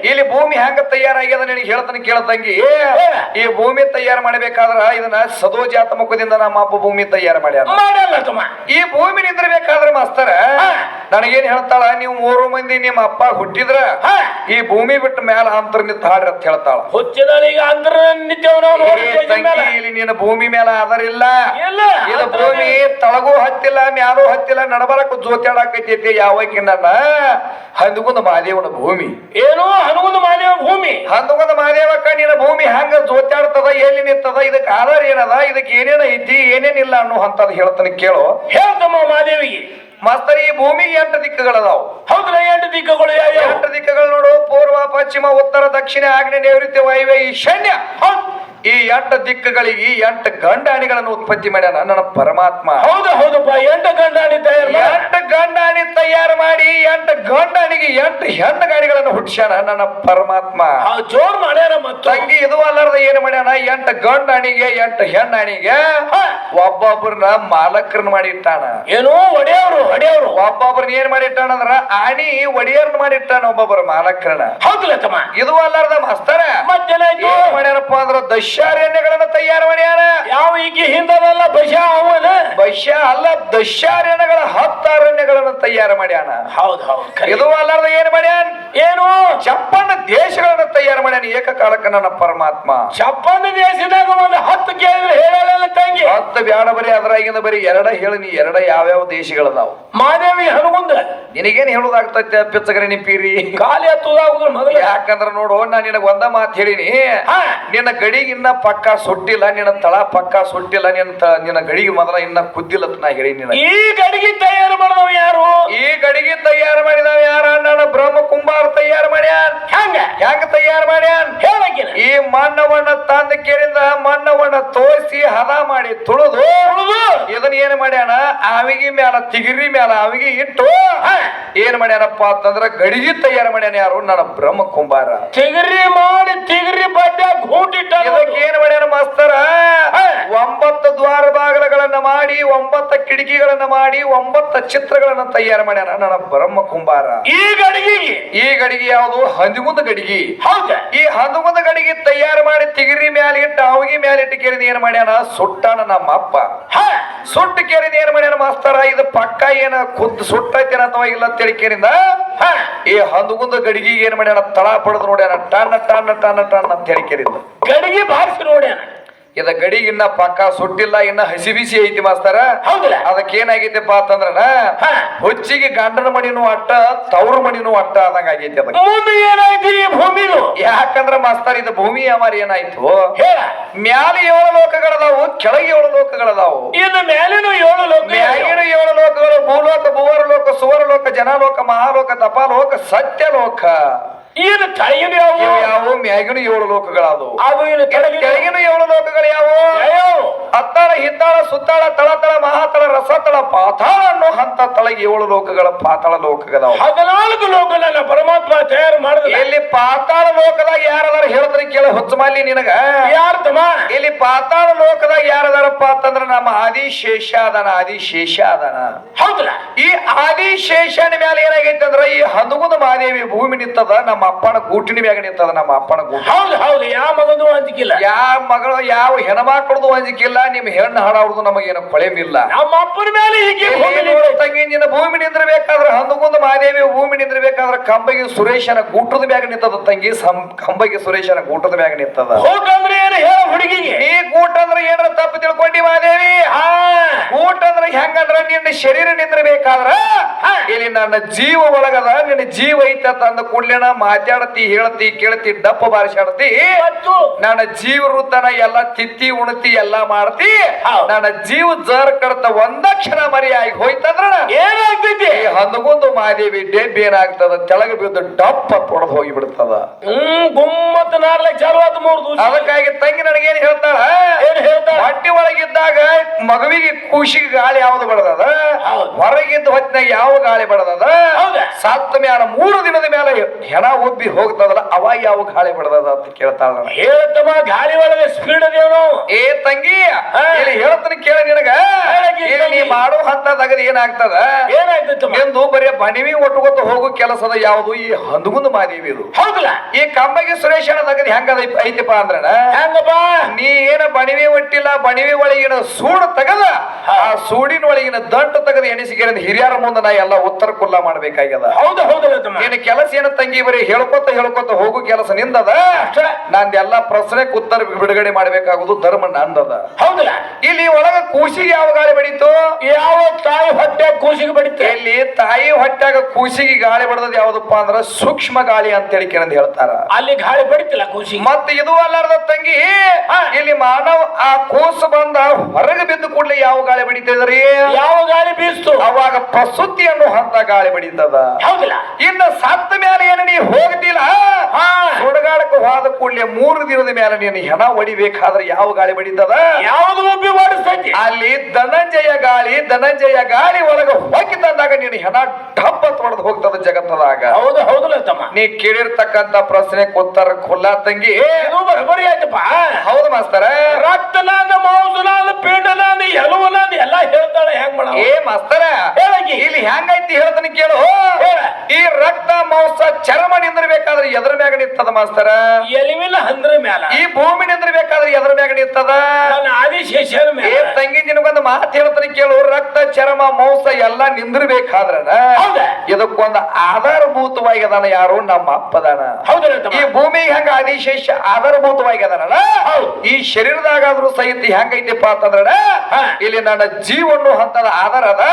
ಇಲ್ಲಿ ಭೂಮಿ ಹೆಂಗ ತಯಾರಾಗ್ಯದ ನಿನಗೆ ಹೇಳ್ತಾನೆ ಕೇಳ ತಂಗಿ. ಈ ಭೂಮಿ ತಯಾರು ಮಾಡಬೇಕಾದ್ರ ಇದನ್ನ ಸದೋಜಾತ ಮುಖದಿಂದ ನಮ್ಮ ಅಪ್ಪ ಭೂಮಿ ತಯಾರು ಮಾಡ್ಯಾರ. ಈ ಭೂಮಿ ನಿಂದಿರ್ಬೇಕಾದ್ರ ಮಾಸ್ತರ ನನಗೇನ್ ಹೇಳ್ತಾಳ? ನೀವು 3 ಮಂದಿ ನಿಮ್ಮ ಅಪ್ಪ ಹುಟ್ಟಿದ್ರ ಈ ಭೂಮಿ ಬಿಟ್ಟ ಮ್ಯಾಲ ಅಂತರ ನಿಂತ ಹಾಡ್ರಿ ಅಂತ ಹೇಳ್ತಾಳ. ಹುಚ್ಚಿದೀಗ ಅಂತರ ಇಲ್ಲಿ ನೀನು ಭೂಮಿ ಮೇಲೆ ಆಧಾರ ಇಲ್ಲ. ಇದು ಭೂಮಿ ತಳಗೂ ಹತ್ತಿಲ್ಲ ಮ್ಯಾಲೂ ಹತ್ತಿಲ್ಲ ನಡಬರಕು ಜೋತ್ಯಾಡಕೈತಿ. ಯಾವಕಿನ ಹಂದಗುಂದ ಮಹಾದೇವನ ಭೂಮಿ. ಏನು ಹನುಗುಂದ ಮಹಾದೇವ ಭೂಮಿ? ಹಂದಗುಂದ ಮಹಾದೇವಕ್ಕ ನಿನ್ನ ಭೂಮಿ ಹಂಗ ಜೋತ್ಯಾಡ್ತದ ಎಲ್ಲಿ ನಿಂತದ ಇದಕ್ಕೆ ಆಧಾರ ಏನದ ಇದಕ್ಕೆ ಏನೇನ ಐತಿ ಏನೇನಿಲ್ಲ ಅನ್ನೋ ಅಂತದ್ ಹೇಳ್ತಾನೆ ಕೇಳು. ಹೇಳ್ತಮ್ಮ ಮಹಾದೇವಿಗೆ. ಮಾಸ್ತರ್ ಈ ಭೂಮಿಗೆ 8 ದಿಕ್ಕುಗಳದಾವು. ಹೌದ್ರ? 8 ದಿಕ್ಕುಗಳು ಯಾವ? 8 ದಿಕ್ಕುಗಳು ನೋಡು. ಪೂರ್ವ ಪಶ್ಚಿಮ ಉತ್ತರ ದಕ್ಷಿಣ ಆಗ್ನೇಯ ನೈಋತ್ಯ ವಾಯುವ್ಯ ಈಶಾನ್ಯ. ಈ 8 ದಿಕ್ಕುಗಳಿಗೆ 8 ಗಂಡಾಣಿಗಳನ್ನು ಉತ್ಪತ್ತಿ ಮಾಡ್ಯಾನ ನನ್ನ ಪರಮಾತ್ಮ. ಹೌದಪ್ಪ. 8 ಗಂಡಾಣಿ ತಯಾರು 8 ಗಂಡಾಣಿ ತಯಾರು ಮಾಡಿ 8 ಗಂಡಾಣಿಗೆ 8 ಹೆಣ್ಣು ಗಾಡಿಗಳನ್ನು ಹುಟ್ಟಿಸ್ಯಾನ ನನ್ನ ಪರಮಾತ್ಮ. ಜೋರ್ ಮಾಡ್ಯಾರ. ತಂಗಿ ಇದು ಅಲ್ಲಾರ್ದ ಏನ್ ಮಾಡ್ಯಾನ? 8 ಗಂಡಾಣಿಗೆ 8 ಹೆಣ್ಣಾಣಿಗೆ ಒಬ್ಬೊಬ್ಬರನ್ನ ಮಾಲಕರನ್ನ ಮಾಡಿಟ್ಟಾನ. ಏನು ಒಡೆಯವರು ಒಬ್ಬೊಬ್ಬರನ್ನ ಏನ್ ಮಾಡಿಟ್ಟಾನ ಅಂದ್ರ ಆಣಿ ಒಡೆಯರ್ನ ಮಾಡಿಟ್ಟಾನ ಒಬ್ಬೊಬ್ಬರ ಮಾಲಕರನ್ನ. ಹೌದಲ್ಲ ತಮ್ಮ? ಇದು ಅಲ್ಲಾರ್ದ ಮಾಸ್ತರ ಮತ್ತೇನಾಯ್ತು? ಮಾಡ್ಯಾರಪ್ಪ ಅಂದ್ರ ದಶಾರಣ್ಯಗಳನ್ನ ತಯಾರು ಮಾಡ್ಯಾರ. ಯಾವ ಈಗ ಹಿಂದಲ್ಲ ಬಶ್ಯ ಅಲ್ಲ ದಶಾರಣ್ಯಗಳ 10 ಅರಣ್ಯಗಳನ್ನ ತಯಾರು ಮಾಡ್ಯಾನ. ಹೌದು. ಇದು ಅಲ್ಲಾರ್ದ ಏನ್ ಮಾಡ್ಯಾನ್? ಏನು 56 ದೇಶಗಳನ್ನ ತಯಾರು ಮಾಡ್ಯಾನ ಏಕಕಾಲಕ್ಕ ನನ್ನ ಪರಮಾತ್ಮ. 56 ದೇಶದಾಗ ಒಂದು 10 ಕೇಳಿದ್ರೆ ಹೇಳಲ್ಲ ತಂಗಿ. 10 ಬ್ಯಾಡ ಬರೀ ಅದ್ರಾಗಿಂದ ಬರೀ 2 ಹೇಳಿ. ನೀ 2 ಯಾವ್ಯಾವ ದೇಶಗಳದಾವ? ಮಾದೇವಿ ಹನುಗುಂದ. ನಿನಗೇನ್ ಹೇಳುದಾಗ್ತೈತೆ ಪಿಚ್ಚಗರಿ ನಿಂಪೀರಿ ಖಾಲಿ ಹತ್ತುದಾಗುದ್ರ ಮೊದಲು. ಯಾಕಂದ್ರ ನೋಡು ನಾ ನಿನಗ ಒಂದ ಮಾತು ಹೇಳಿನಿ. ನಿನ್ನ ಗಡಿಗೆ ಇನ್ನ ಪಕ್ಕ ಸುಟ್ಟಿಲ್ಲ, ನಿನ್ನ ತಳ ಪಕ್ಕ ಸುಟ್ಟಿಲ್ಲ, ನಿನ್ನ ಗಡಿಗೆ ಮೊದಲ ಇನ್ನ ಕುದ್ದಿಲ್ಲ ನಾ ಹೇಳಿ. ಈ ಗಡಿಗೆ ತಯಾರು ಮಾಡಿದವ ಯಾರು? ಈ ಗಡಿಗೆ ತಯಾರು ಮಾಡಿದವ ಯಾರ? ನನ್ನ ಬ್ರಹ್ಮ ಕುಂಬಾರ ತಯಾರು ಮಾಡ್ಯಾನ್. ಹೆಂಗ ತಯಾರು ಮಾಡ್ಯಾನ್? ಹೇಳಕಿನ ಈ ಮಣ್ಣವನ್ನ ತಂದ ಕೇಳಿಂದ ಮಣ್ಣವನ್ನ ತೋರಿಸಿ ಹದ ಮಾಡಿ ತುಳಿದು ಇದನ್ನ ಏನ್ ಮಾಡ್ಯಾನ ಆವಿಗೆ ಮ್ಯಾಲ ತಿಗಿರಿ ಮ್ಯಾಲ ಆವಿಗೆ ಇಟ್ಟು ಏನ್ ಮಾಡ್ಯಾನಪ್ಪ ಅಂತಂದ್ರ ಗಡಿಗೆ ತಯಾರು ಮಾಡ್ಯಾನ ಯಾರು ನನ್ನ ಬ್ರಹ್ಮ ಕುಂಬಾರ ತಿಗರಿ ಮಾಡಿ ತಿಗರಿ ಬಡ್ಡ ಗೂಟಿಟ್ಟ ಇದಕ್ಕೆ ಏನ್ ಮಾಡ್ಯಾನ ಮಾಸ್ತರ 9 ದ್ವಾರ ಬಾಗಿಲುಗಳನ್ನ ಮಾಡಿ 9 ಕಿಟಕಿಗಳನ್ನ ಮಾಡಿ 9 ಚಿತ್ರಗಳನ್ನ ತಯಾರು ಮಾಡ್ಯಾನ ನನ್ನ ಬ್ರಹ್ಮ ಕುಂಬಾರ. ಈ ಗಡಿಗೆ ಯಾವುದು ಹಂದಿಗುಂದ ಗಡಿಗೆ. ಹೌದ ಈ ಹಂದಿಗುಂದ ಗಡಿಗೆ ತಯಾರು ಮಾಡಿ ತಿಗಿರಿ ಮ್ಯಾಲ ಇಟ್ಟು ಅವಿಗೆ ಮ್ಯಾಲ ಇಟ್ಟು ಕೇರಿದ ಏನ್ ಮಾಡ್ಯಾನ ಸುಟ್ಟಾನ ನಮ್ಮ ಅಪ್ಪ. ಸುಟ್ಟು ಕೇರಿದ ಏನ್ ಮಾಡ್ಯಾನ ಮಾಸ್ತರ ಇದು ಪಕ್ಕ ಏನ ಖುದ್ದು ಸುಟ್ಟೈತೇನ ಅಥವಾ ಇಲ್ಲ ಅಂತೇಳಿ ಕೇರಿಂದ ಈ ಹಂದಿಗುಂದ ಗಡಿಗೆ ಏನ್ ಮಾಡ್ಯಾನ ತಳ ಪಡೆದು ನೋಡ್ಯಾನ ಟಣ್ಣ ಟಣ್ಣ ಟಣ್ಣ ಟಣ್ಣ ಅಂತ ಹೇಳಿ ಕೇರಿಂದ ಗಡಿಗೆ ಬಾರಿಸಿ ನೋಡ್ಯಾನ. ಇದ ಗಡಿಗೆ ಇನ್ನ ಪಕ್ಕ ಸುಟ್ಟಿಲ್ಲ ಇನ್ನ ಹಸಿ ಬಿಸಿ ಐತಿ ಮಾಸ್ತರ. ಹೌದಲ್ಲ ಅದಕ್ಕೆ ಏನಾಗೈತಿಪ್ಪ ಅಂತಂದ್ರ ಹುಚ್ಚಿಗೆ ಗಂಡನ ಮಣಿನೂ ಅಟ್ಟ ತವ್ರ ಮಣಿನೂ ಅಟ್ಟ ಆದಂಗ ಆಗೈತಿ. ಅದಕ್ಕೆ ಮುಂದೆ ಏನಾಯ್ತು ಈ ಭೂಮಿದು? ಯಾಕಂದ್ರ ಮಾಸ್ತರ್ ಇದು ಭೂಮಿ ಅಮಾರಿ ಏನಾಯ್ತು ಹೇಳ ಮ್ಯಾಲ 7 ಲೋಕಗಳದಾವು ಕೆಳಗೆ 7 ಲೋಕಗಳದಾವು. ಇನ್ನು ಮೇಲಿನ 7 ಲೋಕ ಮ್ಯಾಗಿನ 7 ಲೋಕಗಳು ಭೂಲೋಕ ಭುವರ ಲೋಕ ಸುವರ ಲೋಕ ಜನಲೋಕ ಮಹಾಲೋಕ ತಪಾಲೋಕ ಸತ್ಯಲೋಕ. ಏನು ತಳಗಿನ ಯಾವ ಮ್ಯಾಗಿನ 7 ಲೋಕಗಳಾದವು. ಅದು ಏನು ಕೆಳಗಿನ 7 ಲೋಕಗಳು ಯಾವ ಅತ್ತಾಳ ಹಿತ್ತಾಳ ಸುತ್ತಾಳ ತಳತಳ ಮಹಾತಳ ರಸತಳ ಪಾತಾಳ ಅನ್ನೋ ಹಂತ ತಳಗಿ 7 ಲೋಕಗಳ ಪಾತಾಳ ಲೋಕಗಳಾವ. 14 ಲೋಕಗಳನ್ನ ಪರಮಾತ್ಮ ತಯಾರು ಮಾಡಿದ. ಇಲ್ಲಿ ಪಾತಾಳ ಲೋಕದಾಗ ಯಾರದಾರ ಹೇಳಿದ್ರೆ ಕೇಳ ಹೊಚ್ಚಮಾಲಿ ನಿನಗ ಯಾರ್ತಮ್ಮ ಇಲ್ಲಿ ಪಾತಾಳ ಲೋಕದಾಗ ಯಾರದಾರಪ್ಪ ಅಂತಂದ್ರ ನಮ್ಮ ಆದಿಶೇಷ ಅದಾನ. ಆದಿಶೇಷ ಅದಾನ. ಹೌದಲ್ಲ ಈ ಆದಿಶೇಷನ ಮೇಲೆ ಏನಾಗೈತೆ ಅಂದ್ರ ಈ ಹನುಗುಂದ ಮಹಾದೇವಿ ಭೂಮಿ ನಿಂತದ ನಮ್ಮ ಅಪ್ಪನ ಗೂಟಿನ ಮ್ಯಾಗ ನಿಂತದ. ನಮ್ಮ ಅಪ್ಪನ ಗೂಟ ಹೌದು ಹೌದು ಯಾವ ಮಗನು ಅಂಜಿಕಿಲ್ಲ ಯಾವ ಮಗಳು ಯಾವ ಹೆಣ್ಮಕ್ಳದು ಅಂಜಿಕಿಲ್ಲ. ನಿಮ್ ಹೆಣ್ಣು ಹಾಡಾಡುದು ನಮಗೇನು ಕೊಳೆಮಿಲ್ಲ. ನಮ್ಮ ಅಪ್ಪನ ಮೇಲೆ ಹೀಗೆ ತಂಗಿ ನಿನ್ನ ಭೂಮಿ ನಿಂದಿರ್ಬೇಕಾದ್ರೆ ಹನುಗುಂದ ಮಹಾದೇವಿ ಭೂಮಿ ನಿಂದಿರ್ಬೇಕಾದ್ರೆ ಕಂಬಗಿ ಸುರೇಶನ ಗೂಟದ ಮ್ಯಾಗ ನಿಂತದ ತಂಗಿ. ಕಂಬಗಿ ಸುರೇಶನ ಗೂಟದ ಮ್ಯಾಗ ನಿಂತದ. ಗೂಟ ಅಂದ್ರೆ ಏನು ಹೇಳ ಹುಡುಗಿಗೆ? ಈ ಗೂಟ ಅಂದ್ರೆ ಏನಾರ ತಪ್ಪು ತಿಳ್ಕೊಂಡಿ ಮಹಾದೇವಿ. ಗೂಟ ಅಂದ್ರೆ ಹೆಂಗಂದ್ರ ನಿನ್ನ ಶರೀರ ನಿಂದಿರ್ಬೇಕಾದ್ರ ಇಲ್ಲಿ ನನ್ನ ಜೀವ ಒಳಗದ ನಿನ್ನ ಜೀವ ಐತಂತ ಅಂದ ಕೂಡ್ಲೇನ ಮಾತಾಡತಿ ಹೇಳ್ತಿ ಕೇಳ್ತಿ ಡಪ್ಪ ಬಾರಿಸಾಡತಿ ನನ್ನ ಜೀವ ವೃತ್ತನ ಎಲ್ಲ ತಿತ್ತಿ ಉಣತಿ ಎಲ್ಲಾ ಮಾಡ್ತಿ. ನನ್ನ ಜೀವ ಜರ್ ಕಡತ ಒಂದಕ್ಷಣ ಮರಿಯಾಗಿ ಹೋಯ್ತಂದ್ರ ಏನಾಗ್ತೈತಿ? ಹಂದಗೊಂದು ಮಹಾದೇವಿ ಡೆಬ್ಬಿ ಏನಾಗ್ತದ ತೆಳಗ ಬಿದ್ದು ಡಪ್ಪ ತೊಡೆದು ಹೋಗಿ ಬಿಡ್ತದ. ಗುಮ್ಮತ್ 4 ಲಕ್ಷ 63 ದಿವಸ. ಅದಕ್ಕಾಗಿ ತಂಗಿ ನನಗೇನ್ ಹೇಳ್ತಾಳ ಹೊಟ್ಟಿ ಒಳಗಿದ್ದಾಗ ಮಗುವಿಗೆ ಖುಷಿಗೆ ಗಾಳಿ ಯಾವ್ದು ಬಡದದ, ಹೊರಗಿದ್ದ ಹೊತ್ತಿನಾಗ ಯಾವ ಗಾಳಿ ಬಡದದ, ಸತ್ತ ಮ್ಯಾಲ 3 ದಿನದ ಮೇಲೆ ಹೆಣ ಉಬ್ಬಿ ಹೋಗ್ತದಲ್ಲ ಅವಾಗ ಯಾವ ಗಾಳಿ ಬಡದದ ಅಂತ ಕೇಳ್ತಾಳ. ಹೇಳ್ತಮ್ಮ ಗಾಳಿ ಒಳಗೆ ಸ್ಪೀಡ್ ಅದೇನೋ. ಏ ತಂಗಿ ಇಲ್ಲಿ ಹೇಳ್ತಾನೆ ಕೇಳ ನಿನಗ. ನೀ ಮಾಡೋ ಹಂತದಾಗ ಏನಾಗ್ತದ ಎಂದು ಬರೀ ಬಣಿವಿ ಒಟ್ಟುಗೊತ್ತು ಹೋಗೋ ಕೆಲಸದ ಯಾವುದು ಈ ಹಂದಗುಂದ ಮಹಾದೇವಿದು. ಹೌದಲ್ಲ ಈ ಕಂಬಗಿ ಸುರೇಶನ ತಗದ್ ಹೆಂಗದ ಐತಿಪ್ಪ ಅಂದ್ರ ಹೆಂಗಪ್ಪ ನೀ ಏನ ಬಣಿವಿ ಒಟ್ಟಿಲ್ಲ ಬಣಿವಿ ಒಳಗಿನ ಸೂಡು ತಗದ ಆ ಸೂಡಿನ ಒಳಗಿನ ದಂಟು ತಗದ ಎಣಿಸಿಕೆ ಹಿರಿಯರ ಮುಂದೆ ನಾ ಎಲ್ಲ ಉತ್ತರ ಕುಲ್ಲ ಮಾಡ್ಬೇಕಾಗ್ಯದ. ಹೌದು ಹೌದು ಏನ ಕೆಲಸ ಏನ ತಂಗಿ ಬರೀ ಹೇಳ್ಕೊತ ಹೋಗೋ ಕೆಲಸ ನಿಂದದ. ನಂದೆಲ್ಲ ಪ್ರಶ್ನೆಗೆ ಉತ್ತರ ಬಿಡುಗಡೆ ಮಾಡ್ಬೇಕಾಗುದು ಧರ್ಮ ನಂದದ. ಹೌದಲ್ಲ ಇಲ್ಲಿ ಒಳಗ ಕೂಸಿಗೆ ಯಾವ ಗಾಳಿ ಬಡೀತು? ಯಾವ ತಾಯಿ ಹೊಟ್ಟೆ ಕೂಸಿಗೆ ಬಡಿತು? ಇಲ್ಲಿ ತಾಯಿ ಹೊಟ್ಟಾಗ ಕೂಸಿಗೆ ಗಾಳಿ ಬಡದದ ಯಾವ್ದಪ್ಪ ಅಂದ್ರ ಸೂಕ್ಷ್ಮ ಗಾಳಿ ಅಂತ ಹೇಳಿ ಕೇಳಂದ್ ಹೇಳ್ತಾರ. ಅಲ್ಲಿ ಗಾಳಿ ಬಡಿತಿಲ್ಲ ಕೂಸಿಗೆ. ಮತ್ತೆ ಇದು ಅಲ್ಲಾರ್ದ ತಂಗಿ ಇಲ್ಲಿ ಮಾನವ ಆ ಕೂಸು ಬಂದ ಹೊರಗೆ ಬಿದ್ದು ಕೂಡಲೇ ಯಾವ ಗಾಳಿ ಬಡಿತಿದ್ರಿ? ಯಾವ ಗಾಳಿ ಬೀಸ್ತು? ಅವಾಗ ಪ್ರಸೂತಿ ಅನ್ನೋ ಹಂತ ಗಾಳಿ ಬಡಿತದ. ಹೌದಿಲ್ಲ ಇನ್ನು ಸತ್ತ ಮೇಲೆ ಏನು ನೀ ಹೋಗ್ತಿಲ್ಲ ಸುಡಗಾಡಕ್ಕೆ ಹೋದ ಕೂಡಲೇ 3 ದಿನದ ಮೇಲೆ ನೀನು ಹೆಣ ಹೊಡಿಬೇಕಾದ್ರೆ ಯಾವ ಗಾಳಿ ಬಡಿತದ? ಯಾವುದು ಒಬ್ಬಿ ಓಡಿಸ್ತೈತಿ? ಅಲ್ಲಿ ಧನಂಜಯ ಗಾಳಿ ಒಳಗ ಹೋಗಿ ತಂದಾಗ ನೀನು ಹೆಣ ಡಬ್ಬ ತೊಡೆದು ಹೋಗ್ತದ ಜಗತ್ತದಾಗ. ಹೌದು ಹೌದಲ್ಲ ತಮ್ಮ ನೀ ಕೇಳಿರ್ತಕ್ಕಂತ ಪ್ರಶ್ನೆ ಉತ್ತರ ಕೊಲ್ಲ ತಂಗಿ. ಬರೋಬರಿ ಆಯ್ತಪ್ಪ. ಹೌದು ಮಾಸ್ತರ. ರಕ್ತನಾದ ಮಾಂಸನಾದ ಪಿಂಡನಾದ ಎಲುವನಾದ ಎಲ್ಲ ಹೇಳ್ತಾಳೆ ಹೆಂಗ್ ಮಾಡ. ಏ ಮಾಸ್ತರ ಇಲ್ಲಿ ಹೆಂಗೈತಿ ಹೇಳ್ತಾನೆ ಕೇಳು. ಈ ರಕ್ತ ಮಾಂಸ ಚರ್ಮ ನಿಂದಿರ್ಬೇಕಾದ್ರೆ ಎದ್ರ ಮ್ಯಾಗ ನಿಂತದ ಮಾಸ್ತರ? ಎಲಿವಿನ ಹಂದ್ರ ಮ್ಯಾಲ. ಈ ಭೂಮಿ ನಿಂದಿರ್ಬೇಕಾದ್ರೆ ಎದ್ರ ಮ್ಯಾಗ ನಿಂತದ? ಆದಿಶೇಷನ ಮ್ಯಾಲ. ಏ ತಂಗಿ ನಿನಗೊಂದು ಮಾತು ಹೇಳ್ತಾನೆ ಕೇಳು. ರಕ್ತ ಚರ್ಮ ಮಾಂಸ ಎಲ್ಲ ನಿಂದಿರ್ಬೇಕಾದ್ರ ಇದಕ್ಕೊಂದು ಆಧಾರಭೂತವಾಗಿ ಅದಾನ ಯಾರು? ನಮ್ಮ ಅಪ್ಪದಾನ. ಈ ಭೂಮಿಗೆ ಹೆಂಗ ಆದಿಶೇಷ ಆಧಾರಭೂತವಾಗಿ ಅದಾನಲ್ಲ ಈ ಶರೀರದಾಗಾದ್ರೂ ಸಹಿತ ಹೆಂಗೈತಿಪ್ಪ ಅಂತಂದ್ರ ಇಲ್ಲಿ ನನ್ನ ಜೀವನು ಹಂತದ ಆಧಾರ ಅದ.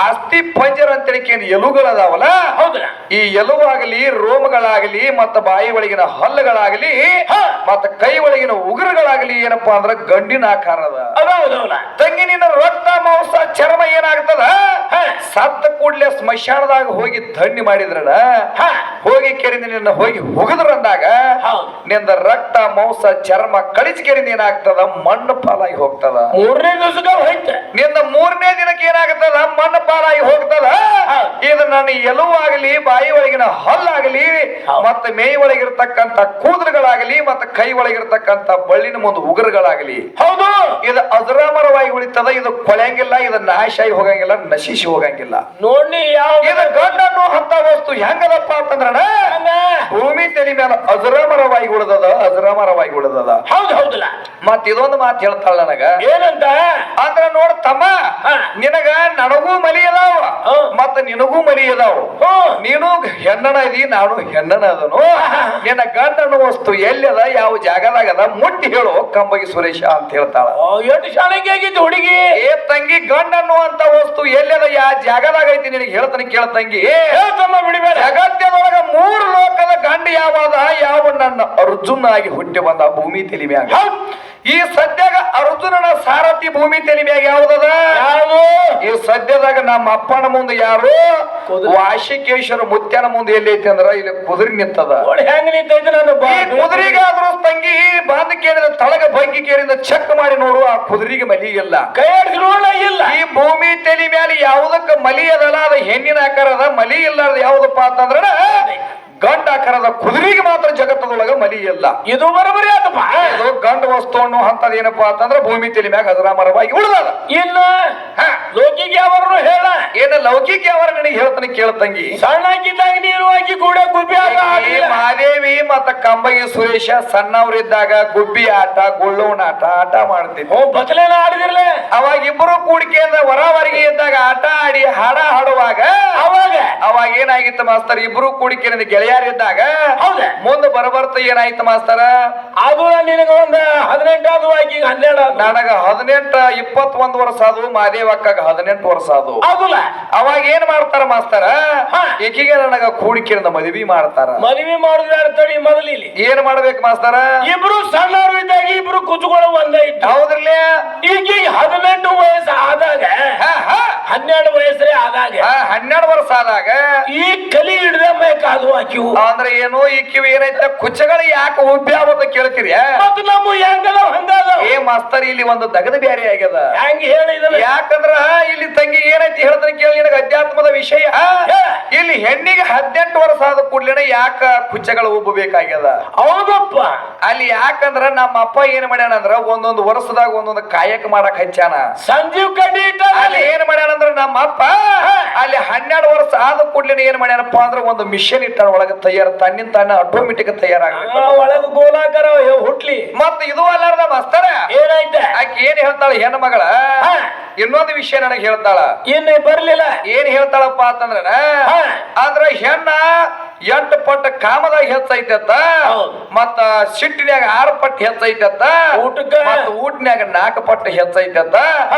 ಅಸ್ಥಿ ಪಂಜರ ಅಂತೇಳಿ ಎಲುಗಳದಾವಲ್ಲ ಈ ಎಲುವಾಗಲಿ ರೋಮಗಳಾಗಲಿ ಮತ್ತ ಬಾಯಿ ಒಳಗಿನ ಹಲ್ಲುಗಳಾಗಲಿ ಮತ್ತ ಕೈ ಒಳಗಿನ ಉಗುರುಗಳಾಗಲಿ ಏನಪ್ಪಾ ಅಂದ್ರ ಗಂಡಿನ ಆಕಾರದ ತಂಗಿ ನಿನ್ನ ರಕ್ತ ಮಾಂಸ ಚರ್ಮ ಏನಾಗ್ತದ ಸತ್ತ ಕೂಡ್ಲೆ ಸ್ಮಶಾನದಾಗ ಹೋಗಿ ಧನ್ಯ ಮಾಡಿದ್ರ ಹೋಗಿ ಕೆರಿಂದ ನಿನ್ನ ಹೋಗಿ ಹುಗಿದ್ರು ಅಂದಾಗ ಹೌದು. ನಿಂದ ರಕ್ತ ಮಾಂಸ ಚರ್ಮ ಕಳಿಸಿ ಕೆರಿಂದ ಏನಾಗ್ತದ ಮಣ್ಣು ಪಾಲಾಗಿ ಹೋಗ್ತದ. 3ನೇ ದಿವಸಕ್ಕೆ ಹೋಯ್ತೆ. ನಿಂದ 3ನೇ ದಿನಕ್ಕೆ ಏನಾಗ್ತದ ಮಣ್ಣು ಪಾಲಾಗಿ ಹೋಗ್ತದ. ಇದು ನನ್ನ ಎಲುವಾಗಲಿ ಬಾಯಿ ಒಳಗಿನ ಹಲ್ಲಾಗಲಿ ಮತ್ತೆ ಮೈ ಒಳಗಿರ್ತಕ್ಕಂಥ ಕೂದಲುಗಳಾಗಲಿ ಮತ್ತೆ ಕೈ ಒಳಗಿರ್ತಕ್ಕಂಥ ಬಳ್ಳಿನ ಮುಂದೆ ಉಗುರುಗಳಾಗಲಿ ಹೌದು, ಇದು ಅಜರಾಮರವಾಗಿ ಉಳಿತದ. ಇದು ಕೊಳೆಯಂಗಿಲ್ಲ, ಇದು ನಾಶ ಆಗಿ ಹೋಗಂಗಿಲ್ಲ, ನಶಿಸಿ ಹೋಗಂಗಿಲ್ಲ. ನೋಡಿ ಯಾವ ಇದು ಗಂಡ ಅನ್ನೋ ಅಂತ ವಸ್ತು ಹೆಂಗದಪ್ಪ ಅಂತಂದ್ರ ಭೂಮಿ ತೆಲಿ ಮೇಲೆ ಅಜರಾಮರವಾಗಿ ಉಳಿದದ, ಅಜರಾಮರವಾಗಿ ಉಳಿದದ. ಹೌದು ಹೌದಲ್ಲ. ಮತ್ ಇದೊಂದು ಮಾತು ಹೇಳ್ತಾಳ ನನಗ ಏನಂತ ಅಂದ್ರ ನೋಡ್ತಮ್ಮ, ನಿನಗ ನನಗೂ ಮಲಿ ಅದಾವ ಮತ್ತ ನಿನಗೂ ಮಲಿ ಅದಾವ. ನೀನು ಹೆಣ್ಣನ ಇದಿ, ನಾನು ಹೆಣ್ಣನ ಅದನು. ನಿನ್ನ ಗಂಡ ಅನ್ನೋ ವಸ್ತು ಎಲ್ಲಿ ಅದ, ಯಾವ ಜಾಗದಾಗ ಅದ ಮುಟ್ಟಿ ಹೇಳು ಕಂಬಗಿ ಸುರೇಶ ಅಂತ ಹೇಳ್ತಾಳ. ಎಷ್ಟು ಶಾಲೆಗೆ ಆಗಿದ್ದು ಹುಡುಗಿ. ಏ ತಂಗಿ, ಗಂಡ ಅನ್ನುವಂತ ವಸ್ತು ಎಲ್ಲಿ ಅದ, ಯಾವ ಜಾಗದಾಗ ಐತಿ ನಿನಗೆ ಹೇಳ್ತಾನೆ ಕೇಳ ತಂಗಿ. ಹೇಳ್ತಮ್ಮ ಬಿಡಿಬೇಡ. ಜಗತ್ತದೊಳಗ 3 ಲೋಕದ ಗಂಡ ಯಾವದ, ಯಾವ ನನ್ನ ಅರ್ಜುನ ಆಗಿ ಹುಟ್ಟಿ ಬಂದ ಭೂಮಿ ತೆಲಿ ಮ್ಯಾಗ. ಈ ಸದ್ಯಾಗ ಅರ್ಜುನನ ಸಾರಥಿ ಭೂಮಿ ತೆಲಿ ಮ್ಯಾಗ ಯಾವ್ದದ? ಯಾವುದು? ಈ ಸದ್ಯದಾಗ ನಮ್ಮ ಅಪ್ಪನ ಮುಂದೆ ಯಾರು? ವಾಶಿಕೇಶ್ವರ ಮುತ್ಯನ ಮುಂದೆ ಎಲ್ಲಿ ಐತಿ ಅಂದ್ರ ಇಲ್ಲಿ ಕುದುರೆ ನಿಂತದ. ಹೆಂಗ ನಿಂತೈತೆ ನನ್ನ ಕುದುರೆಗಾದ್ರೂ ತಂಗಿ ಬಾಂಧ ಕೇಳಿದ ತಳಗ ಬಂಗಿ ಕೇಳಿದ ಚೆಕ್ ಮಾಡಿ ನೋಡು, ಆ ಕುದುರೆಗೆ ಮಲಿ ಇಲ್ಲ, ಕೈ ಆಡಿಸ್ಕೊಳ್ಳ ಇಲ್ಲ. ಈ ಭೂಮಿ ತೆಲಿ ಮೇಲೆ ಯಾವುದಕ್ಕ ಮಲಿ ಅದಲ್ಲ, ಅದು ಹೆಣ್ಣಿನ ಆಕಾರದ ಮಲಿ ಇಲ್ಲಾರ್ದ ಯಾವ್ದಪ್ಪ ಅಂತಂದ್ರ ಗಂಡ ಆಕಾರದ ಕುದುರೆಗೆ ಮಾತ್ರ ಜಗತ್ತದೊಳಗ ಮಲಿ ಇಲ್ಲ. ಇದು ಬರಬರಿ ಆತಪ್ಪ. ಇದು ಗಂಡ ವಸ್ತು ಅನ್ನೋ ಅಂತದ ಏನಪ್ಪಾ ಅಂತಂದ್ರ ಭೂಮಿ ತೆಲಿ ಮ್ಯಾಗ ಅಜರಾಮರವಾಗಿ ಉಳಿದದ. ಇಲ್ಲ ಲೋಕಿಗೆ ಯಾವರು ಹೇಳ. ಏನ ಲೌಕಿಕ ಯಾವಾರ ನಿನಗೆ ಹೇಳ್ತಾನೆ ಕೇಳ್ತಂಗಿ. ಸಣ್ಣಕ್ಕಿದ್ದಾಗ ನೀರು ಹಾಕಿ ಕೂಡ ಗುಬ್ಬಿ ಆಟ ಮಾದೇವಿ ಮತ್ತ ಕಂಬಗಿ ಸುರೇಶ ಸಣ್ಣವ್ರಿದ್ದಾಗ ಗುಬ್ಬಿ ಆಟ, ಗುಳ್ಳೋಣ ಆಟ ಮಾಡ್ತಿದ್ವಿ. ಬಸಲೇನ ಆಡಿದಿರ್ಲೆ. ಅವಾಗ ಇಬ್ಬರು ಕೂಡಿಕೆಯಿಂದ ಹೊರವರಿಗೆ ಇದ್ದಾಗ ಆಟ ಆಡಿ ಹಾಡ ಹಾಡುವಾಗ ಅವಾಗ ಏನಾಗಿತ್ತು ಮಾಸ್ತರ್, ಇಬ್ರು ಕೂಡಿಕೆಯಿಂದ ಗೆಳೆಯರಿದ್ದಾಗ ಮುಂದೆ ಬರಬರ್ತ ಏನಾಯ್ತು ಮಾಸ್ತರ, ಅದು ನಿನಗ ಒಂದ್ 18 ಆದ್ವು, ಆಕಿ 12. ನನಗ 18 21 ವರ್ಷ ಆದ್ವು, ಮಾದೇವಕ್ಕಾಗ 18 ವರ್ಷ ಆದ್ವು. ಅವಾಗ ಏನ್ ಮಾಡ್ತಾರ ಮಾಸ್ತರ, ಈಕಿಗೆ ನನಗ ಕೂಡಿಕೆಯಿಂದ ಮದುವೆ ಮಾಡ್ತಾರ. ಮದುವೆ ಮಾಡುದು ಮೊದಲಿಲ್ಲಿ ಏನ್ ಮಾಡ್ಬೇಕು ಮಾಸ್ತರ, ಇಬ್ರು ಸಣ್ಣವರು ಇದ್ದಾಗ ಇಬ್ರು ಕುಚುಗಳು ಒಂದ ಇತ್ತು. ಹೌದ್ರಲ್ಲೇ ಈಗ 18 ವಯಸ್ಸು ಆದಾಗ 12 ವಯಸ್ಸೇ ಆದಾಗ 12 ವರ್ಷ ಆದಾಗ ಈ ಕಲಿ ಹಿಡ್ದ ಬೇಕಾದು ಆಕಿವು. ಅಂದ್ರೆ ಏನು ಈ ಕಿವಿ ಏನೈತೆ ಕುಚ್ಚಗಳು ಯಾಕೆ ಉಬ್ಬ್ಯಾವತ್ತ ಕೇಳ್ತೀರಿ? ಮತ್ತು ನಮ್ಮ ಹೆಂಗದ ಹಂಗದ. ಏ ಮಾಸ್ತರ್, ಇಲ್ಲಿ ಒಂದು ದಗದ ಬ್ಯಾರೆ ಆಗ್ಯದ. ಹೆಂಗ ಹೇಳಿದಲ್ಲ, ಯಾಕಂದ್ರ ಇಲ್ಲಿ ತಂಗಿ ಏನೈತಿ ಹೇಳ್ತಾನೆ ಕೇಳಿ ನಿನಗ ಅಧ್ಯಾತ್ಮದ ವಿಷಯ. ಇಲ್ಲಿ ಹೆಣ್ಣಿಗೆ 18 ವರ್ಷ ಆದ ಕೂಡ್ಲೇನೆ ಯಾಕ ಕುಚ್ಚಗಳು ಉಬ್ಬಬೇಕಾಗ್ಯದ? ಹೌದಪ್ಪ. ಅಲ್ಲಿ ಯಾಕಂದ್ರ ನಮ್ಮ ಅಪ್ಪ ಏನ್ ಮಾಡ್ಯಾನ ಅಂದ್ರ ಒಂದೊಂದು ವರ್ಷದಾಗ ಒಂದೊಂದು ಕಾಯಕ ಮಾಡಕ್ ಹಚ್ಚಾನ. ಸಂಜೀವ್ ಕಡ್ಡಿ ಇಟ್ಟ ಅಲ್ಲಿ ಏನ್ ಮಾಡ್ಯಾನಂದ್ರ ನಮ್ಮ ಅಪ್ಪ ಅಲ್ಲಿ 12 ವರ್ಷ ಆದ ಕೂಡ್ಲೇನೆ ಏನ್ ಮಾಡ್ಯಾನಪ್ಪ ಅಂದ್ರ ಒಂದು ಮಿಷನ್ ಇಟ್ಟಾನ ಒಳಗ ತಯಾರ, ತನ್ನಿಂದ ತಾನ ಆಟೋಮೆಟಿಕ್ ತಯಾರಾಗ ಒಳಗ ಗೋಲಾಕಾರ ಹುಟ್ಲಿ. ಮತ್ತ ಇದು ಅಲ್ಲಾರ್ದ ಮಾಸ್ತರ ಏನಾಯ್ತ, ಆಕೆ ಏನ್ ಹೇಳ್ತಾಳ ಹೆಣ್ಣು ಮಗಳ, ಇನ್ನೊಂದು ವಿಷಯ ನನಗೆ ಹೇಳ್ತಾಳ. ಏನ್ ಬರ್ಲಿಲ್ಲ. ಏನ್ ಹೇಳ್ತಾಳಪ್ಪ ಅಂತಂದ್ರ ಅಂದ್ರ ಹೆಣ್ಣ 8 ಪಟ್ಟು ಕಾಮದಾಗ ಹೆಚ್ಚೈತತ್ತ, ಮತ್ತ ಸಿಟ್ಟಿನ್ಯಾಗ 6 ಪಟ್ಟು ಹೆಚ್ಚೈತತ್ತ, ಊಟನ್ಯಾಗ 4 ಪಟ್ಟು ಹೆಚ್ಚೈತತ್ತ.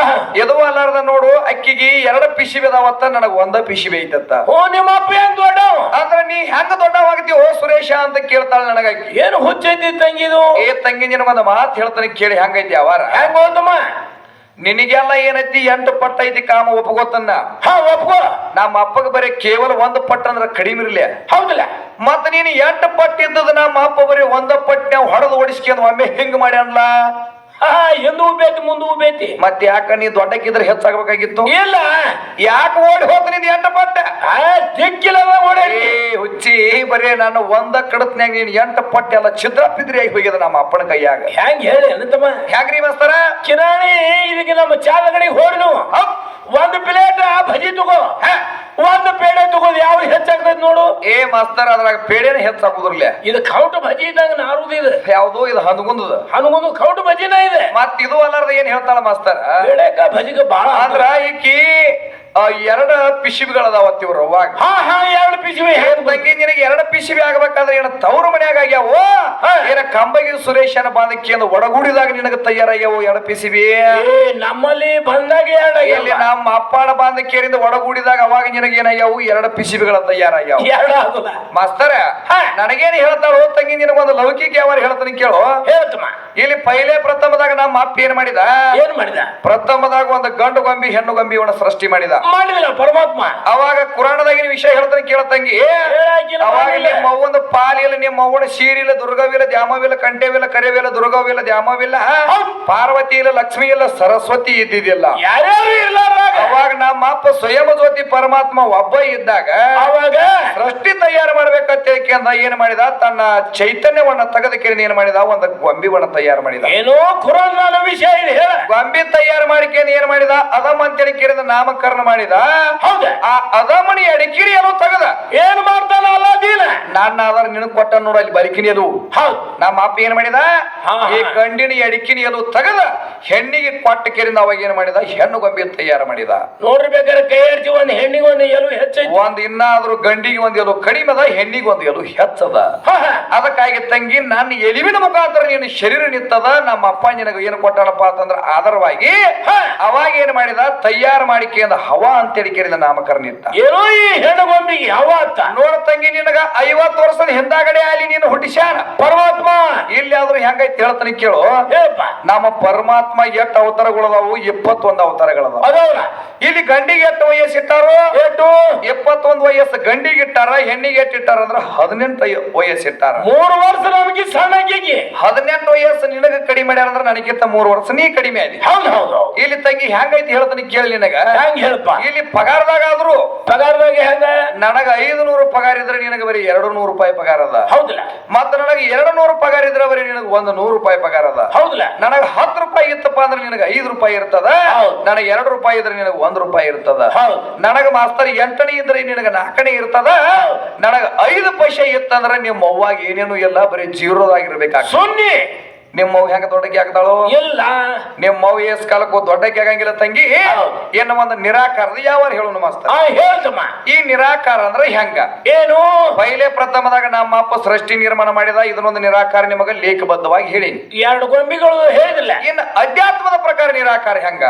ಇದು ಅಲ್ಲಾರ್ದ ನೋಡು, ಅಕ್ಕಿಗೆ 2 ಪಿಸಿಬಿ ಅದಾವತ್ತ, ನನಗ 1 ಪಿಸಿಬಿ ಐತತ್ತ. ನಿಮ್ಮ ಅಪ್ಪ ಏನ್ ದೊಡ್ಡ ಅಂದ್ರ ನೀ ಹೆಂಗ ದೊಡ್ಡವಾಗ್ತೀವೋ ಸುರೇಶ ಅಂತ ಕೇಳ್ತಾಳ ನನಗ. ಏನು ಹುಚ್ಚೈತಿ ತಂಗಿದು? ಏ ತಂಗಿ, ನಿನಗೊಂದು ಮಾತು ಹೇಳ್ತಾನೆ ಕೇಳಿ, ಹೆಂಗೈತಿ ಅವಾರ? ಹೆಂಗ ಹೋದಮ್ಮ? ನಿನಗೆಲ್ಲ ಏನೈತಿ 8 ಪಟ್ಟ ಐತಿ ಕಾಮ, ಒಪ್ಕೋತನ್ನ. ಒಪ್ಕೋ. ನಮ್ಮ ಅಪ್ಪಗ ಬರೀ ಕೇವಲ 1 ಪಟ್ಟ ಅಂದ್ರ ಕಡಿಮೆ ಇರ್ಲಿ. ಹೌದಲ್ಲ. ಮತ್ತ ನೀನು 8 ಪಟ್ಟ ಇದ್ದದ, ನಮ್ಮ ಅಪ್ಪ ಬರೀ 1 ಪಟ್ಟ ಹೊಡೆದು ಓಡಿಸ್ಕೊಂಡು ಒಮ್ಮೆ ಹಿಂಗ ಮಾಡ್ಯಾನ್ಲ. ಎಂದು ಉಬೇತಿ ಮುಂದೆ ಉಬೇತಿ. ಮತ್ತೆ ಯಾಕ ನೀ ದೊಡ್ಡಕ್ಕಿದ್ರೆ ಹೆಚ್ಚಾಗಬೇಕಾಗಿತ್ತು? ಇಲ್ಲ, ಯಾಕೆ ಓಡಿ ಹೋತ ನಿಂದ 8 ಪಟ್ಟ? ದಿಕ್ಕಿಲ್ಲ ಓಡಿ. ಹುಚ್ಚಿ, ಬರೀ ನಾನು 1 ಕಡತ್ನ್ಯಾಗ ನೀನ್ 8 ಪಟ್ಟ ಎಲ್ಲ ಛಿದ್ರಪಿದ್ರಿ ಆಗಿ ಹೋಗ್ಯದ ನಮ್ಮ ಅಪ್ಪನ ಕೈಯಾಗ. ಹೆಂಗ್ ಹೇಳಿ ಅನ್ನತಮ್ಮ? ಹೆಂಗ್ರಿ ಮಾಸ್ತರ? ಕಿರಾಣಿ ಇದಕ್ಕೆ ನಮ್ಮ ಚಾದ ಕಡೆಗೆ ಹೋರಿ ನೀವು. 1 ಪ್ಲೇಟ್ ಭಜಿ ತಗೋ, 1 ಪೇಡೆ ತಗೋದು, ಯಾವ ಹೆಚ್ಚಾಗ್ತದ ನೋಡು. ಏ ಮಾಸ್ತರ್, ಅದ್ರಾಗ ಪೇಡೆನ ಹೆಚ್ಚಾಗುದ್ರಲ್ಲ. ಇದು ಕೌಟ ಭಜಿ ಇದ್ದಂಗ ನಾರುದು. ಇದು ಯಾವ್ದು? ಇದು ಹನುಗುಂದದ. ಹನುಗುಂದು ಕೌಟ ಭಜಿನ ಇದೆ. ಮತ್ ಇದು ಅಲ್ಲಾರ್ದ ಏನ್ ಹೇಳ್ತಾಳ ಮಾಸ್ತರ್? ಬೇಡಕ ಭಜಿಗ ಬಾಳ ಅಂದ್ರ ಈಕಿ 2 ಪಿಸಿಬಿಗಳದಾವತ್ ಇವ್ರು ಅವಾಗ. 2 ಪಿಸಿಬಿ. ತಂಗಿ, ನಿನಗೆ 2 ಪಿಸಿಬಿ ಆಗ್ಬೇಕಾದ್ರೆ ಏನ ತವ್ರ ಮನ್ಯಾಗ ಆಗ್ಯಾವ, ಏನ ಕಂಬಗಿ ಸುರೇಶನ ಬಾಂಧಕ್ಕಿಯಿಂದ ಒಡಗೂಡಿದಾಗ ನಿನಗ ತಯಾರಾಗ್ಯಾವ 2 ಪಿಸಿಬಿ? ನಮ್ಮಲ್ಲಿ ಬಂದಾಗ ಎಲ್ಲಿ ನಮ್ಮ ಅಪ್ಪನ ಬಾಂಧಕ್ಕಿಯರಿಂದ ಒಡಗೂಡಿದಾಗ ಅವಾಗ ನಿನಗೆ ಏನಾಗ್ಯಾವು 2 ಪಿಸಿಬಿಗಳ ತಯಾರಾಗ್ಯಾವ. ಮಾಸ್ತರ, ನನಗೇನು ಹೇಳ್ತಾಳು ತಂಗಿ, ನಿನಗೊಂದು ಲೌಕಿಕ ಯಾವಾರ ಹೇಳ್ತಾನೆ ಕೇಳು. ಹೇಳ್ತಮ್ಮ. ಇಲ್ಲಿ ಪೈಲೆ ಪ್ರಥಮದಾಗ ನಮ್ಮ ಅಪ್ಪ ಏನ್ ಮಾಡಿದ? ಏನ್ ಮಾಡಿದ? ಪ್ರಥಮದಾಗ ಒಂದು ಗಂಡು ಗೊಂಬಿ ಹೆಣ್ಣು ಗೊಂಬಿಯವನ್ನ ಸೃಷ್ಟಿ ಮಾಡಿದ. ಮಾಡಿದಿಲ್ಲ ಪರಮಾತ್ಮ. ಅವಾಗ ಕುರಾಣದಾಗಿನ ವಿಷಯ ಹೇಳ್ತಾನೆ ಕೇಳತಂಗಿ. ಅವಾಗ ನಿಮ್ಮ ಅವ್ವನ ಪಾಲಿಲ್ಲ, ನಿಮ್ಮ ಅವ್ವನ ಸೀರಿಲ್ಲ, ದುರ್ಗವಿಲ್ಲ, ದ್ಯಾಮವಿಲ್ಲ, ಕಂಠವಿಲ್ಲ, ಕರೆವಿಲ್ಲ, ದುರ್ಗವಿಲ್ಲ, ದ್ಯಾಮವಿಲ್ಲ, ಪಾರ್ವತಿ ಇಲ್ಲ, ಲಕ್ಷ್ಮಿ ಇಲ್ಲ, ಸರಸ್ವತಿ ಇದ್ದಿದ್ದಿಲ್ಲ. ಯಾರ್ಯಾರು ಇರ್ಲಾರ್ದಾಗ ಅವಾಗ ನಮ್ಮ ಅಪ್ಪ ಸ್ವಯಂ ಜ್ಯೋತಿ ಪರಮಾತ್ಮ ಒಬ್ಬ ಇದ್ದಾಗ ಅವಾಗ ಸೃಷ್ಟಿ ತಯಾರು ಮಾಡ್ಬೇಕಂತ ಹೇಳ್ಕೊಂಡ ಏನ್ ಮಾಡಿದ, ತನ್ನ ಚೈತನ್ಯವನ್ನ ತೆಗೆದಕ್ಕೆ ಏನ್ ಮಾಡಿದ, ಒಂದು ಗೊಂಬಿವನ್ನ ತಯಾರು ಮಾಡಿದ. ಏನೋ ಕುರಾನ್ ವಿಷಯ ಇದೆ ಹೇಳ. ಗೊಂಬಿ ತಯಾರು ಮಾಡಿಕೊಂಡು ಏನ್ ಮಾಡಿದ, ಅದಮ್ ಅಂತ ಹೇಳಿದ ನಾಮಕರಣ ಮಾಡಿದ. ಹೌದಾ? ಆ ಅದಮನಿ ಅಡಿಕಿರಿ ಏನೋ ತೆಗದ. ಏನ್ ಮಾಡ್ತಾನ ಅಲ್ಲಾದೀನ? ನನ್ನ ಅದರ ನಿನಗ್ ಕೊಟ್ಟ ನೋಡ ಅಲ್ಲಿ ಬರಿಕಿನಿ ಅದು. ಹೌದು. ನಮ್ಮ ಅಪ್ಪ ಏನ್ ಮಾಡಿದ, ಈ ಗಂಡಿನ ಅಡಿಕಿನಿ ಅದು ತೆಗದ ಹೆಣ್ಣಿಗೆ ಕೊಟ್ಟ ಕೆರಿಂದ ಅವಾಗ ಏನ್ ಮಾಡಿದ, ಹೆಣ್ಣು ಗೊಂಬಿ ತಯಾರು ಮಾಡಿದ. ನೋಡ್ರಿ ಬೇಕಾದ್ರೆ ಕೈ ಹಚ್ಚಿ ಒಂದ್ ಹೆಣ್ಣಿಗೆ ಒಂದು ಎಲು ಹೆಚ್ಚೈತಿ, ಒಂದ್ ಇನ್ನಾದ್ರೂ ಗಂಡಿಗೆ ಒಂದ್ ಎಲು ಕಡಿಮೆ ಅದ, ಹೆಣ್ಣಿಗೆ ಒಂದ್ ಎಲು ಹೆಚ್ಚದ. ಅದಕ್ಕಾಗಿ ತಂಗಿ ನನ್ನ ಎಲಿವಿನ ಮುಖಾಂತರ ನೀನು ಶರೀರ ನಿಂತದ. ನಮ್ಮ ಅಪ್ಪ ನಿನಗ ಏನು ಕೊಟ್ಟಾನಪ್ಪ ಅಂತಂದ್ರ ಆಧಾರವಾಗಿ ಅವಾಗ ಏನ್ ಮಾಡಿದ, ತಯಾರು ಮಾಡಿಕೆಯಿಂದ ಹವಾ ಅಂತೇಳಿ ಕೇಳಿದ ನಾಮಕರಣ ಇಟ್ಟ. ಏನೋ ಈ ಹೆಣ್ಣು ಗೊಂಬಿಗೆ ಹವಾ ಅಂತ ನೋಡ ತಂಗಿ, ನಿನಗ 50 ವರ್ಷದ ಹಿಂದಾಗಡೆ ಅಲ್ಲಿ ನೀನು ಹುಟ್ಟಿಸ್ಯಾನ ಪರಮಾತ್ಮ. ಇಲ್ಲಿ ಆದ್ರೂ ಹೆಂಗೈತಿ ಹೇಳ್ತಾನೆ ಕೇಳು. ನಮ್ಮ ಪರಮಾತ್ಮ ಎಷ್ಟು ಅವತಾರಗಳದಾವು? 21 ಅವತಾರಗಳದಾವ. ಇಲ್ಲಿ ಗಂಡಿಗೆ ಎಷ್ಟು ವಯಸ್ಸು ಇಟ್ಟಾರು? 21 ವಯಸ್ಸು ಗಂಡಿಗೆ ಇಟ್ಟಾರ. ಹೆಣ್ಣಿಗೆ ಎಷ್ಟು ಇಟ್ಟಾರ ಅಂದ್ರ 18 ವಯಸ್ಸು ಇಟ್ಟಾರ. 3 ವರ್ಷ ನಮಗೆ ಸಣ್ಣ 18 ವಯಸ್ಸು ನಿನಗ ಕಡಿಮೆ ಮಾಡ್ಯಾರ ಅಂದ್ರ ನನಗಿಂತ 3 ವರ್ಷ ನೀ ಕಡಿಮೆ ಆದಿ. ಹೌದು ಹೌದು. ಇಲ್ಲಿ ತಂಗಿ ಹೆಂಗೈತಿ ಹೇಳ್ತಾನೆ ಕೇಳಿ. ನಿನಗ ಹೆಂಗ್ ಹೇಳಪ್ಪ? ಇಲ್ಲಿ ಪಗಾರದಾಗ ಆದ್ರು ಪಗಾರದಾಗ ಹೆಂಗ? ನನಗ 500 ಪಗಾರ ಇದ್ರೆ ನಿನಗ ಬರೀ 200 ರೂಪಾಯಿ ಪಗಾರ ಅದ. ಹೌದಿಲ್ಲ? ಮತ್ತ ನನಗ 200 ಪಗಾರ ಇದ್ರೆ ಬರೀ ನಿನಗ 100 ರೂಪಾಯಿ ಪಗಾರ ಅದ. ಹೌದಿಲ್ಲ? ನನಗ 10 ರೂಪಾಯಿ ಇತ್ತಪ್ಪ ಅಂದ್ರೆ ನಿನಗ 5 ರೂಪಾಯಿ ಇರ್ತದ. ನನಗ 2 ರೂಪಾಯಿ ಇದ್ರೆ ನಿನಗ 1 ರೂಪಾಯಿ ಇರ್ತದ. ನನಗ ಮಾಸ್ತರ್ 8ನೇ ಇದ್ರೆ ನಿನಗ 4ನೇ ಇರ್ತದ. ನನಗ 5 ಪೈಸೆ ಇತ್ತಂದ್ರ ನಿಮ್ಮ ಅವ್ವಾಗ ಏನೇನು ಎಲ್ಲ ಬರೀ ಜೀರೋದಾಗಿರ್ಬೇಕಾಗ. ಸುನ್ನಿ ನಿಮ್ಮ ಅವ್ವ ಹೆಂಗ ದೊಡ್ಡಕ್ಕೆ ಆಗ್ತಾಳು? ಇಲ್ಲ. ನಿಮ್ಮ ಅವ್ವ ಎಸ್ ಕಾಲಕ್ಕೂ ದೊಡ್ಡಕ್ಕೆ ಆಗಂಗಿಲ್ಲ ತಂಗಿ. ಏನ ಒಂದು ನಿರಾಕಾರದ ಯಾವ ಹೇಳೋಣ ಮಾಸ್ತರ್? ಹೇಳ್ತಮ್ಮ. ಈ ನಿರಾಕಾರ ಅಂದ್ರೆ ಹೆಂಗ? ಏನು? ಪೈಲೆ ಪ್ರಥಮದಾಗ ನಮ್ಮ ಅಪ್ಪ ಸೃಷ್ಟಿ ನಿರ್ಮಾಣ ಮಾಡಿದ. ಇದನ್ನೊಂದು ನಿರಾಕಾರ ನಿಮಗ ಲೇಖಬದ್ಧವಾಗಿ ಹೇಳಿ. 2 ಗೊಂಬಿಗಳು ಹೇಳಿದಿಲ್ಲ. ಇನ್ನು ಅಧ್ಯಾತ್ಮದ ಪ್ರಕಾರ ನಿರಾಕಾರ ಹೆಂಗ?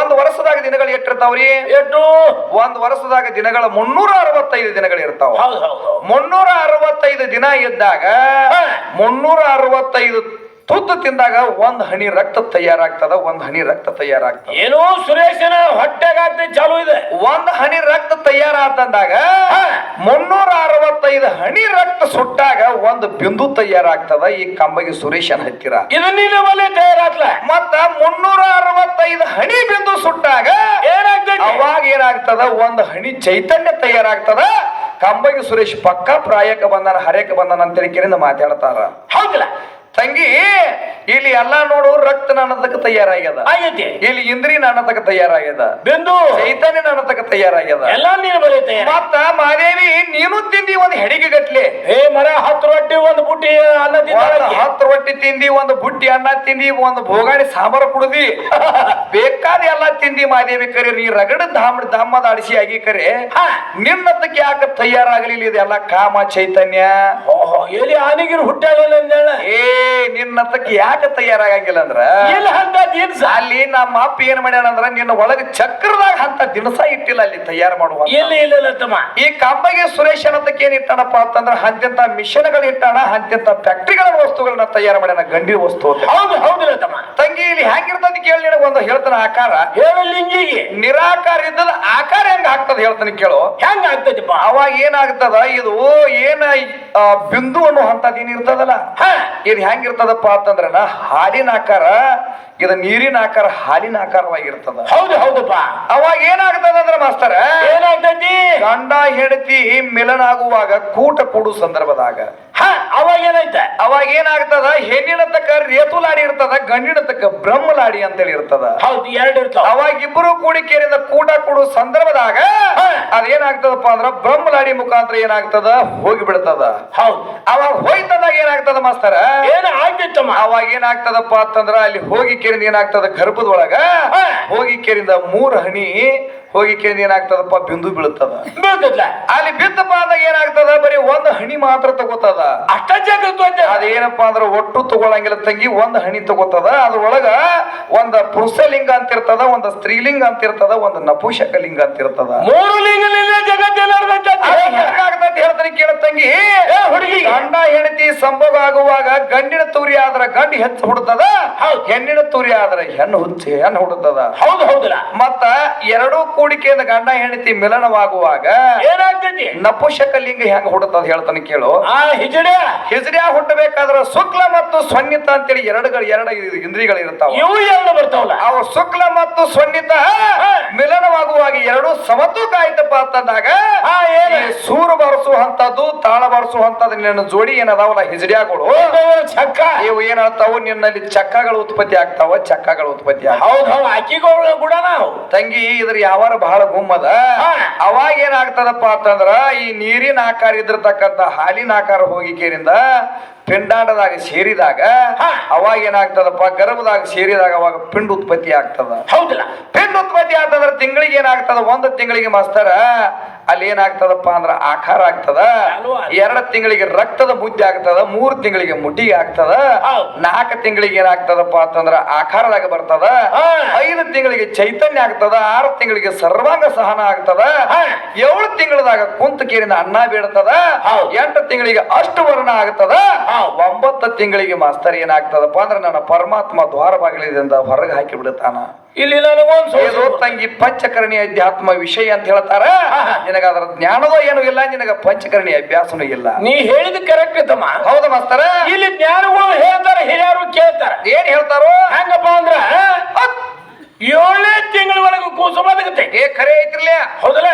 ಒಂದು ವರ್ಷದಾಗ ದಿನಗಳು ಎಷ್ಟಿರ್ತಾವ್ರಿ? ಎಷ್ಟು? ಒಂದು ವರ್ಷದಾಗ ದಿನಗಳ 365 ದಿನಗಳು ಇರ್ತಾವ. 365 ದಿನ ಇದ್ದಾಗ 365 ತುತ್ತು ತಿಂದಾಗ 1 ಹನಿ ರಕ್ತ ತಯಾರಾಗ್ತದ. 1 ಹನಿ ರಕ್ತ ತಯಾರಾಗ್ತದ. ಏನೋ ಸುರೇಶನ ಹೊಟ್ಟೆಗಾಗ್ತದೆ ಚಾಲು ಇದೆ. 1 ಹನಿ ರಕ್ತ ತಯಾರಾತಂದಾಗ 365 ಹನಿ ರಕ್ತ ಸುಟ್ಟಾಗ 1 ಬಿಂದು ತಯಾರಾಗ್ತದ. ಈ ಕಂಬಗಿ ಸುರೇಶನ ಹತ್ತಿರ ಇದನ್ನ ಒಲೆ ತಯಾರಾಗ್ಲ. ಮತ್ತ 365 ಹನಿ ಬಿಂದು ಸುಟ್ಟಾಗ ಏನಾಗ್ತದೆ? ಅವಾಗ ಏನಾಗ್ತದ? 1 ಹನಿ ಚೈತನ್ಯ ತಯಾರಾಗ್ತದ. ಕಂಬಗಿ ಸುರೇಶ್ ಪಕ್ಕ ಪ್ರಾಯಕ್ಕೆ ಬಂದಾನ, ಹರ್ಯಕ್ಕೆ ಬಂದಾನ ಅಂತೇಳಿ ಕೇಳಿಂದ ಮಾತಾಡ್ತಾರ. ಹೌದಿಲ್ಲ ತಂಗಿ? ಇಲ್ಲಿ ಎಲ್ಲಾ ನೋಡು, ರಕ್ತ ಅನ್ನತಕ್ಕ ತಯಾರಾಗ್ಯದ. ಇಲ್ಲಿ ಇಂದ್ರಿ ಅನ್ನತಕ್ಕ ತಯಾರಾಗ್ಯದ. ಬಿಂದು ಚೈತನ್ಯ ಅನ್ನತಕ್ಕ ತಯಾರಾಗ್ಯದ. ಎಲ್ಲಾ ನೀನು ಬರೀತೆ. ಮತ್ತ ಮಾದೇವಿ ನೀನು ತಿಂದಿ 1 ಹೆಡಿಗೆ ಗಟ್ಲೆ. ಮರ 10 ರೊಟ್ಟಿ 1 ಬುಟ್ಟಿ ಅನ್ನ ತಿಂದ. 10 ರೊಟ್ಟಿ ತಿಂದಿ, 1 ಬುಟ್ಟಿ ಅನ್ನ ತಿಂದಿ, 1 ಭೋಗಾಣಿ ಸಾಂಬಾರ ಕುಡ್ದಿ, ಬೇಕಾದ ಎಲ್ಲಾ ತಿಂದಿ ಮಾದೇವಿ. ಕರೆ ನೀ ರಗಡ ಧಾಮದ ಅಡಿಸಿ ಆಗಿ ಕರೆ ನಿನ್ನತಕ್ಕೆ ಯಾಕೆ ತಯಾರಾಗಲಿಲ್ಲ? ಇದೆಲ್ಲ ಕಾಮ ಚೈತನ್ಯ. ಎಲ್ಲಿ ಆನೆಗಿರು ಹುಟ್ಟಾಗಲ್ಲ ಅಂದೇಳ. ನಿನ್ನತಕ್ಕೆ ಯಾಕೆ ತಯಾರಾಗಂಗಿಲ್ಲ ಅಂದ್ರ ಅಲ್ಲಿ ನಮ್ಮ ಅಪ್ಪ ಏನ್ ಮಾಡ್ಯಾನ ಅಂದ್ರ ನಿನ್ನ ಒಳಗ ಚಕ್ರದಾಗ ಅಂತ ದಿನಸ ಇಟ್ಟಿಲ್ಲ ಅಲ್ಲಿ ತಯಾರು ಮಾಡುವ. ಈ ಕಂಬಗೆ ಸುರೇಶ್ ಅನ್ನತಕ್ಕೆ ಏನ್ ಇಟ್ಟಾನಪ್ಪ ಅಂತಂದ್ರ ಅಂತ್ಯಂತ ಮಿಷನ್ಗಳು ಇಟ್ಟಾನ, ಅಂತ್ಯಂತ ಫ್ಯಾಕ್ಟ್ರಿಗಳ ವಸ್ತುಗಳನ್ನ ತಯಾರು ಮಾಡ್ಯಾನ. ಗಂಡಿ ವಸ್ತು. ಹೌದು ಹೌದಿಲ್ಲ ತಂಗಿ, ಇಲ್ಲಿ ಹೆಂಗಿರ್ತದ ಕೇಳಿ. ನಿನಗ ಒಂದು ಹೇಳ್ತಾನ ಆಕಾರ. ಹೇಳಲಿಂಗಿಗೆ ನಿರಾಕಾರ ಇದ್ದದ ಆಕಾರ ಹೆಂಗ ಆಗ್ತದ ಹೇಳ್ತಾನೆ ಕೇಳು. ಹೆಂಗ ಆಗ್ತದಪ್ಪ? ಅವಾಗ ಏನಾಗ್ತದ? ಇದು ಏನ ಬಿಂದು ಅನ್ನೋ ಅಂತದ್ ಏನ್ ಇರ್ತದಲ್ಲ, ಇದು ಹೆಂಗಿರ್ತದಪ್ಪ ಅಂತಂದ್ರ ಹಾಲಿನ ಆಕಾರ. ಇದು ನೀರಿನ ಆಕಾರ, ಹಾಲಿನ ಆಕಾರವಾಗಿರ್ತದ. ಹೌದು ಹೌದಪ್ಪ. ಅವಾಗ ಏನಾಗ್ತದ ಅಂದ್ರ ಮಾಸ್ತರ, ಏನಾಗ್ತೈತಿ? ಗಂಡ ಹೆಂಡತಿ ಮಿಲನ ಆಗುವಾಗ ಕೂಟ ಕೂಡು ಸಂದರ್ಭದಾಗ ಅವಾಗ ಏನಾಯ್ತ? ಅವಾಗ ಏನಾಗ್ತದ? ಹೆಣ್ಣಿನ ತಕ್ಕ ರೇತುಲಾಡಿ ಇರ್ತದ, ಗಂಡಿನ ತಕ್ಕ ಬ್ರಹ್ಮಲಾಡಿ ಅಂತೇಳಿ ಇರ್ತದ. ಹೌದು, 2 ಇರ್ತಾವ. ಅವಾಗ ಇಬ್ಬರು ಕೂಡಿಕೆರಿಂದ ಕೂಟ ಕೂಡು ಸಂದರ್ಭದಾಗ ಅದೇನಾಗ್ತದಪ್ಪ ಅಂದ್ರ ಬ್ರಹ್ಮಲಾಡಿ ಮುಖಾಂತರ ಏನಾಗ್ತದ? ಹೋಗಿ ಬಿಡ್ತದ. ಹೌದು. ಅವಾಗ ಹೋಯ್ತದಾಗ ಏನಾಗ್ತದ ಮಾಸ್ತರ? ಏನ ಆಗ್ತಿತ್ತಮ್ಮ? ಅವಾಗ ಏನಾಗ್ತದಪ್ಪ ಅಂತಂದ್ರ ಅಲ್ಲಿ ಹೋಗಿ ಕೇರಿಂದ ಏನಾಗ್ತದ? ಗರ್ಭದೊಳಗ ಹೋಗಿ ಕೇರಿಂದ 3 ಹನಿ ಹೋಗಿ ಕೇರಿಂದ ಏನಾಗ್ತದಪ್ಪ? ಬಿಂದು ಬೀಳ್ತದ. ಅಲ್ಲಿ ಬಿದ್ದಪ್ಪ ಅಂದಾಗ ಏನಾಗ್ತದ? ಬರೀ 1 ಹನಿ ಮಾತ್ರ ತಗೋತದ. ಅಷ್ಟ ಜಾಗ ಅದೇನಪ್ಪಾ ಅಂದ್ರ ಒಟ್ಟು ತಗೊಳಂಗಿಲ್ಲ ತಂಗಿ. 1 ಹನಿ ತಗೋತದ. ಅದ್ರೊಳಗ 1 ಪುರುಷಲಿಂಗ ಅಂತ ಇರ್ತದ, 1 ಸ್ತ್ರೀಲಿಂಗ ಅಂತ ಇರ್ತದ, 1 ನಪುಂಸಕ ಲಿಂಗ ಅಂತ ಇರ್ತದ. 3 ಲಿಂಗ ಜಗತ್ತೇ ಹೇಳ್ತಾನೆ ಕೇಳ ತಂಗಿ. ಹುಡುಗಿ ಗಂಡ ಹೆಂಡತಿ ಸಂಭೋಗ ಆಗುವಾಗ ಗಂಡಿನ ತೂರಿ ಆದ್ರ ಗಂಡು ಹೆಚ್ಚು ಹುಡುತ್ತದ, ಹೆಣ್ಣಿನ ತೂರಿ ಆದ್ರ ಹೆಣ್ಣು ಹುಡುತ್ತದ. ಹೌದು ಹೌದಲ್ಲ. ಮತ್ತ ಎರಡೂ ಕೂಡಿಕೆಯಿಂದ ಗಂಡ ಹೆಂಡತಿ ಮಿಲನವಾಗುವಾಗ ಏನಾಗ್ತೈತಿ? ನಪುಷಕ ಲಿಂಗ ಹೆಂಗ ಹುಡುತ್ತದ ಹೇಳ್ತಾನೆ ಕೇಳು. ಹಿಜಡ್ಯಾ ಹುಟ್ಟಬೇಕಾದ್ರ ಶುಕ್ಲ ಮತ್ತು ಸ್ವನ್ನಿತ ಅಂತೇಳಿ ಎರಡು ಇಂದ್ರಿಯಗಳು ಇರ್ತಾವ. ಇವು ಎರಡು ಬರ್ತಾವಲ್ಲ. ಅವು ಶುಕ್ಲ ಮತ್ತು ಸ್ವನ್ನಿತ ಮಿಲನವಾಗುವಾಗ ಎರಡು ಸಮತೂಕ ಆಯ್ತಪ್ಪ ಅಂತಂದಾಗ ಸೂರು ಬರೆಸುವಂತದ್ದು ತಾಳ ಬರೆಸುವಂತದ್ದು ನಿನ್ನ ಜೋಡಿ ಏನದಾವಲ್ಲ ಹಿಜಡ್ಯಾಗಳು ಚಕ್ಕ ಇವು ಏನಾಗ್ತಾವ ನಿನ್ನಲ್ಲಿ ಚಕ್ಕಗಳು ಉತ್ಪತ್ತಿ ಆಗ್ತಾವ, ಚಕ್ಕಗಳು ಉತ್ಪತ್ತಿ ಆಗ್ತಾವ. ಹೌದು ಅಕ್ಕಿಗಳು ಕೂಡ ನಾವು ತಂಗಿ ಇದ್ರ ಯಾವಾರ ಬಹಳ ಗುಮ್ಮದ. ಅವಾಗ ಏನಾಗ್ತದಪ್ಪ ಅಂತಂದ್ರ ಈ ನೀರಿನ ಆಕಾರ ಇದ್ರತಕ್ಕಂತ ಹಾಲಿನ ಆಕಾರ ಹೋಗಿಕೆರಿಂದ ಪಿಂಡಾಂಡದಾಗ ಸೇರಿದಾಗ ಅವಾಗ ಏನಾಗ್ತದಪ್ಪ ಗರ್ಭದಾಗ ಸೇರಿದಾಗ ಅವಾಗ ಪಿಂಡ ಉತ್ಪತ್ತಿ ಆಗ್ತದ. ಹೌದಿಲ್ಲ? ಪಿಂಡ ಉತ್ಪತ್ತಿ ಆಗ್ತದ್ರ ತಿಂಗಳಿಗೆ ಏನಾಗ್ತದ, ಒಂದು ತಿಂಗಳಿಗೆ ಮಾಸ್ತರ ಅಲ್ಲಿ ಏನಾಗ್ತದಪ್ಪ ಅಂದ್ರ ಆಕಾರ ಆಗ್ತದ, 2 ತಿಂಗಳಿಗೆ ರಕ್ತದ ಮುದ್ದೆ ಆಗ್ತದ, 3 ತಿಂಗಳಿಗೆ ಮುಟ್ಟಿಗೆ ಆಗ್ತದ, 4 ತಿಂಗಳಿಗೆ ಏನಾಗ್ತದಪ್ಪ ಅಂತಂದ್ರ ಆಕಾರದಾಗ ಬರ್ತದ, 5 ತಿಂಗಳಿಗೆ ಚೈತನ್ಯ ಆಗ್ತದ, 6 ತಿಂಗಳಿಗೆ ಸರ್ವಾಂಗ ಸಹನ ಆಗ್ತದ, 7 ತಿಂಗಳದಾಗ ಕುಂತಕೇರಿನ ಅನ್ನ ಬೇಡ್ತದ, 8 ತಿಂಗಳಿಗೆ ಅಷ್ಟವರ್ಣ ಆಗ್ತದ, 9 ತಿಂಗಳಿಗೆ ಮಾಸ್ತರ್ ಏನಾಗ್ತದಪ್ಪ ಅಂದ್ರ ನನ್ನ ಪರಮಾತ್ಮ ದ್ವಾರ ಬಾಗಿಲಿಂದ ಹೊರಗೆ ಹಾಕಿ ಬಿಡುತ್ತಾನ. ಇಲ್ಲಿ ನನಗೊಂದು ತಂಗಿ ಪಂಚಕರ್ಣಿ ಅಧ್ಯಾತ್ಮ ವಿಷಯ ಅಂತ ಹೇಳ್ತಾರ. ನಿನಗ ಅದರ ಜ್ಞಾನದೋ ಏನು ಇಲ್ಲ, ನಿನಗ ಪಂಚಕರ್ಣಿ ಅಭ್ಯಾಸನೂ ಇಲ್ಲ. ನೀ ಹೇಳಿದ ಕರೆಕ್ಟ್ ತಮ್ಮ. ಹೌದ ಮಾಸ್ತರ? ಇಲ್ಲಿ ಜ್ಞಾನಗಳು ಹೇಳ್ತಾರ, ಹಿರಿಯರು ಕೇಳ್ತಾರ. ಏನ್ ಹೇಳ್ತಾರೋ ಹೆಂಗಪ್ಪ ಅಂದ್ರ 7ನೇ ತಿಂಗಳ ಒಳಗೆ ಕೂಸು ಬದುಕುತ್ತೆ. ಖರೆ ಐತಿರ್ಲಿ. ಹೌದಲ್ಲ?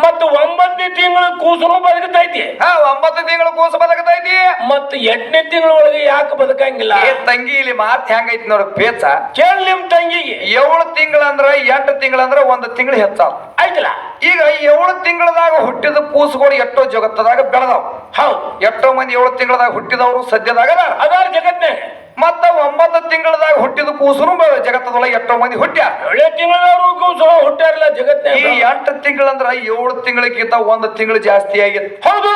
ಮತ್ತ 9ನೇ ತಿಂಗಳ ಕೂಸುನು ಬದುಕತೈತಿ. 9 ತಿಂಗಳ ಕೂಸು ಬದುಕತೈತಿ. ಮತ್ತ 8ನೇ ತಿಂಗಳ ಒಳಗೆ ಯಾಕೆ ಬದುಕಂಗಿಲ್ಲ? ತಂಗಿ ಇಲ್ಲಿ ಮಾತ್ ಹೆಂಗೈತಿ ನೋಡ ಪೇಚ. ಕೇಳಿ ನಿಮ್ ತಂಗಿಗೆ 7 ತಿಂಗಳಂದ್ರ 8 ತಿಂಗಳಂದ್ರ 1 ತಿಂಗಳು ಹೆಚ್ಚಾವ ಆಯ್ತಲ್ಲ. ಈಗ 7 ತಿಂಗಳದಾಗ ಹುಟ್ಟಿದ ಕೂಸುಗಳು ಎಷ್ಟೋ ಜಗತ್ತದಾಗ ಬೆಳೆದಾವ. ಹೌದು, ಎಷ್ಟೋ ಮಂದಿ 7 ತಿಂಗಳದಾಗ ಹುಟ್ಟಿದವರು ಸದ್ಯದಾಗ ಅದಾರ ಜಗತ್ನಾಗ. ಮತ್ತ 9 ತಿಂಗಳದಾಗ ಹುಟ್ಟಿದ ಕೂಸುನು ಜಗತ್ತದೊಳಗೆ ಎಷ್ಟೋ ಮಂದಿ ಹುಟ್ಟ್ಯಾರ. 7 ತಿಂಗಳವರು ಕೂಸು ಹುಟ್ಟಾರಿಲ್ಲ ಜಗತ್ನಾಗ. ಈ 8 ತಿಂಗಳಂದ್ರ 7 ತಿಂಗಳಿಗಿಂತ 1 ತಿಂಗಳು ಜಾಸ್ತಿ ಆಗಿತ್ತು. ಹೌದು.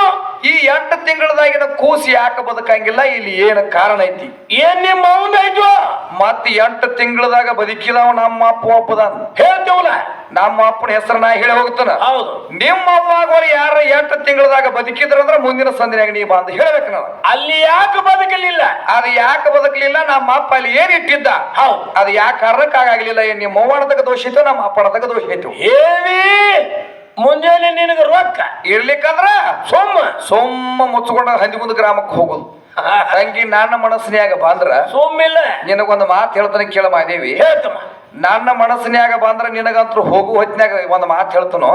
ಈ 8 ತಿಂಗಳದಾಗಿನ ಕೂಸು ಯಾಕೆ ಬದುಕಂಗಿಲ್ಲ? ಇಲ್ಲಿ ಏನು ಕಾರಣ ಐತಿ? ಏನ್ ನಿಮ್ಮ ಆಯ್ತು? ಮತ್ತ 8 ತಿಂಗಳದಾಗ ಬದುಕಿದವ ನಮ್ಮ ಅಪ್ಪ ಒಬ್ಬದಾನ. ಹೇಳ್ತೇವಲ್ಲ, ನಮ್ಮ ಅಪ್ಪನ ಹೆಸರು ನಾ ಹೇಳಿ ಹೋಗ್ತಾನ. ಹೌದು. ನಿಮ್ಮ ಅವ್ವಾಗೋರು ಯಾರ 8 ತಿಂಗಳದಾಗ ಬದುಕಿದ್ರಂದ್ರ ಮುಂದಿನ ಸಂದಿನಾಗ ನೀ ಬಂದು ಹೇಳ್ಬೇಕು ನಾವು. ಅಲ್ಲಿ ಯಾಕೆ ಬದುಕಲಿಲ್ಲ? ಅದು ಯಾಕೆ ಬದುಕಲಿಲ್ಲ? ನಮ್ಮ ಅಪ್ಪ ಅಲ್ಲಿ ಏನ್ ಇಟ್ಟಿದ್ದ, ಹೌದು, ಅದು ಯಾಕೆ ಕಾರಣಕ್ಕಾಗಲಿಲ್ಲ? ನಿಮ್ಮ ಅವ್ವಣದಾಗ ದೋಷ ಇತ್ತು, ನಮ್ಮ ಅಪ್ಪಣದಾಗ ದೋಷ ಇತ್ತು. ಹೇಳಿ ಮುಂಜಾನೆ ನಿನಗ ರೊಕ್ಕ ಇರ್ಲಿಕ್ಕಂದ್ರ ಸೊಮ್ಮ ಮುಚ್ಚಿಕೊಂಡ ಹಂದಿಗುಂದ ಗ್ರಾಮಕ್ಕೆ ಹೋಗುದು. ತಂಗಿ ನನ್ನ ಮನಸ್ಸಿನ್ಯಾಗ ಬಂದ್ರ ಸೋಮಿಲ್ಲ. ನಿನಗೊಂದು ಮಾತು ಹೇಳ್ತಾನೆ ಕೇಳ ಮಾದೇವಿ. ಹೇಳ್ತಮ್ಮ. ನನ್ನ ಮನಸ್ಸಿನ್ಯಾಗ ಬಂದ್ರ ನಿನಗಂತೂ ಹೋಗು ಹೊತ್ನ್ಯಾಗ ಒಂದು ಮಾತು ಹೇಳ್ತಾನು.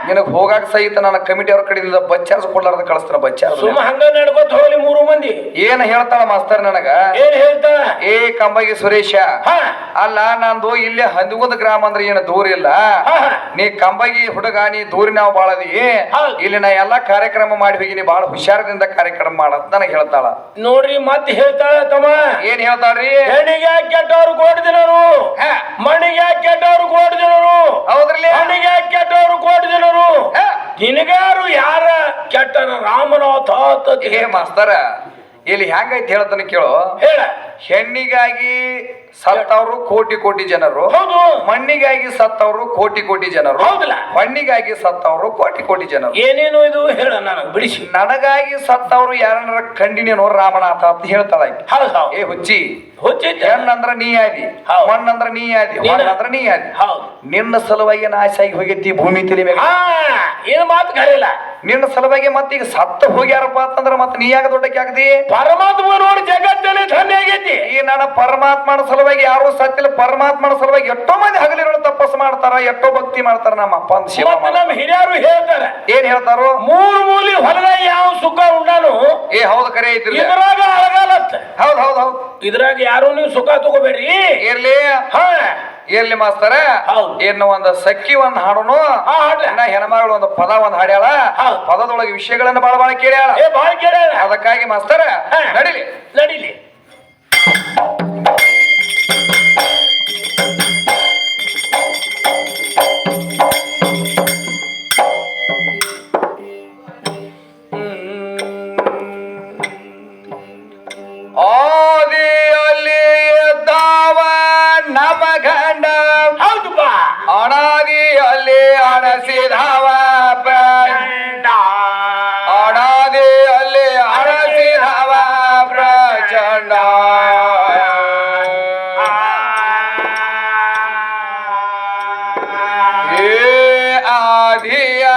ನಿನಗ್ ಹೋಗಾಕ ಸಹಿತ ನನ್ನ ಕಮಿಟಿ ಅವ್ರ ಕಡೆಯಿಂದ ಬಚ್ಚಾರ್ಸ್ ಕೊಡ್ಲಾರ್ದ ಕಳಿಸ್ತಾನ. ಬಚ್ಚಾರ್ಸ್ ಹಂಗ ನಡ್ಕೋತ ಹೋಗ್ಲಿ 3 ಮಂದಿ. ಏನ್ ಹೇಳ್ತಾಳ ಮಾಸ್ತರ್ ನನಗ? ಏನ್ ಹೇಳ್ತಾಳ? ಕಂಬಗಿ ಸುರೇಶ, ಅಲ್ಲ ನಂದು ಇಲ್ಲೇ ಹಂದಿಗುಂದ ಗ್ರಾಮ ಅಂದ್ರೆ ಏನು ದೂರ ಇಲ್ಲ. ನೀ ಕಂಬಗಿ ಹುಡುಗ, ನೀ ದೂರಿನಾವ್ ಬಾಳದಿ. ಇಲ್ಲಿ ನಾ ಎಲ್ಲಾ ಕಾರ್ಯಕ್ರಮ ಮಾಡಿ ಹೋಗಿ, ನೀ ಬಾಳ ಹುಷಾರದಿಂದ ಕಾರ್ಯಕ್ರಮ ಮಾಡತ್ ನನಗ್ ಹೇಳ್ತಾಳ. ನೋಡ್ರಿ ಮತ್ತೆ ಹೇಳ್ತಾಳ ತಮ್ಮ. ಏನ್ ಹೇಳ್ತಾಳ್ರಿ? ಹೆಣ್ಣಿಗೆ ಕೆಟ್ಟವ್ರು ಗೋಡಿದಿನರು, ಮಣ್ಣಿಗೆ ಕೆಟ್ಟವ್ರು ಗೋಡಿದಿನರು. ಹೌದ್ರಲ್ಲಿ? ಮಣ್ಣಿಗೆ ಕೆಟ್ಟವ್ರು ಗೋಡಿದಿನರು. ನಿನಗಾರು ಯಾರ ಕೆಟ್ಟನ? ರಾಮನಾಥ. ಹೇ ಮಾಸ್ತರ, ಇಲ್ಲಿ ಹೆಂಗೈತಿ ಹೇಳ್ತಾನೆ ಕೇಳು. ಹೇಳ. ಹೆಣ್ಣಿಗಾಗಿ ಸತ್ತವರು ಕೋಟಿ ಕೋಟಿ ಜನರು. ಹೌದು. ಮಣ್ಣಿಗಾಗಿ ಸತ್ತವರು ಕೋಟಿ ಕೋಟಿ ಜನರು. ಹೌದಲ್ಲ? ಮಣ್ಣಿಗಾಗಿ ಸತ್ತವರು ಕೋಟಿ ಕೋಟಿ ಜನರು. ಏನೇನು ಇದು ಹೇಳ ನನಗೆ ಬಿಡಿಸಿ. ನನಗಾಗಿ ಸತ್ತವರು ಯಾರನ್ನ ಕಂಡಿನೇನೋ ರಾಮನಾಥ ಅಂತ ಹೇಳ್ತಾಳ. ಏ ಹುಚ್ಚಿ, ಹೆಣ್ಣಂದ್ರ ನೀ ಆದಿ, ಮಣ್ಣಂದ್ರ ನೀ ಆದಿ, ಮಣ್ಣಂದ್ರ ನೀ ಆದಿ. ನಿನ್ನ ಸಲುವಾಗಿ ನಾಶ ಆಗಿ ಹೋಗೈತಿ ಭೂಮಿ ತಲೆ ಮೇಲೆ. ಏನು ಮಾತು ಕರೆಯಲ್ಲ. ನಿನ್ನ ಸಲುವಾಗಿ ಮತ್ತೀಗ ಸತ್ತ ಹೋಗ್ಯಾರಪ್ಪ ಅಂತಂದ್ರ ಮತ್ತೆ ನೀ ಯಾಕೆ ದೊಡ್ಡಕ್ಕೆ ಆಗದಿ? ಪರಮಾತ್ಮ ನೋಡಿ ಜಗತ್ತಲ್ಲಿ ಧನ್ಯ ಆಗೈತಿ. ಈ ನನ್ನ ಪರಮಾತ್ಮನ ಸಲುವಾಗಿ ಯಾರು ಸತ್ತಿಲ್ಲ. ಪರಮಾತ್ಮನ ಸಲುವಾಗಿ ಎಷ್ಟೋ ಮಂದಿ ಹಗಲಿರೋಳು ತಪಸ್ಸು ಮಾಡ್ತಾರ, ಎಷ್ಟೋ ಭಕ್ತಿ ಮಾಡ್ತಾರ. ನಮ್ಮ ಅಪ್ಪ ಅಂತ ಶಿವ ನಮ್ಮ ಹಿರಿಯರು ಹೇಳ್ತಾರ. ಏನ್ ಹೇಳ್ತಾರೋ? 3 ಮೂಲಿ ಹೊಲದಾಗ ಯಾವ ಸುಖ ಉಂಡಾನು. ಏ ಹೌದು, ಕರೆ ಐತಿ. ಇದ್ರಾಗ ಅಳಗಾಲತ್ತ. ಹೌದ್ ಹೌದ್ ಹೌದ್. ಇದ್ರಾಗ ಯಾರು ನೀವು ಸುಖ ತಗೋಬೇಡ್ರಿ. ಇರ್ಲಿ. ಇರ್ಲಿ ಮಾಸ್ತರ. ಏನು ಒಂದು ಸಕ್ಕಿ ಒಂದ್ ಹಾಡೋನು. ಹೆಣ್ಮಗಳು ಒಂದು ಪದ ಒಂದ್ ಹಾಡ್ಯಾಳ. ಪದದೊಳಗೆ ವಿಷಯಗಳನ್ನ ಬಾಳ ಕೇಳ್ಯಾಳ. ಅದಕ್ಕಾಗಿ ಮಾಸ್ತರ ನಡಿಲಿ ನಡಿಲಿ. ಆದಿಯಲ್ಲಿ ಎದ್ದಾವ ನಮ್ಮ ಗಂಡ. ಹೌದಪ್ಪ. ಅನಾದಿಯಲ್ಲಿ ಅಣಸಿದವ ಅನಾದಿಯಲ್ಲಿ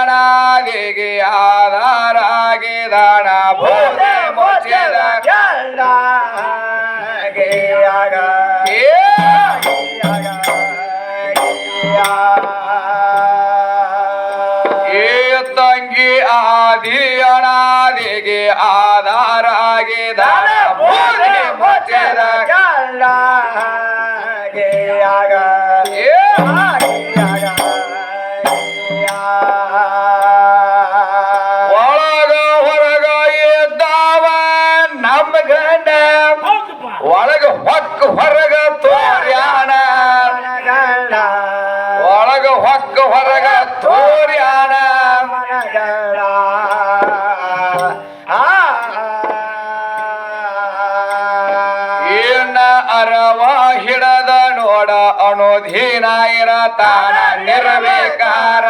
ಅನಾದಿಗೆ ಆಧಾರಾಗಿದಾನ ಬೋಧೆ ಮುಚ್ಚಿದ ಏ ತಂಗಿ ಆದಿ ಅನಾದಿಗೆ ಆಧಾರಾಗಿದಾನ ಬೋಧೆ ಮುಚ್ಚಿದ ಒಳಗ ಹೊರಗ ಇದ್ದಾವ ನಮ್ಮ ಗಂಡ ಒಳಗ ಹೊಕ್ಕ ಹೊರಗ ತೋರ್ಯಾನ ಒಳಗ ಹೊಕ್ಕ ಹೊರಗ ತೋರ್ಯಾನ ಏನ ಅರವ ಹಿಡದ ನೋಡ ಅಣೋಧೀನ ಇರತಾನ ನಿರ್ವಿಕಾರ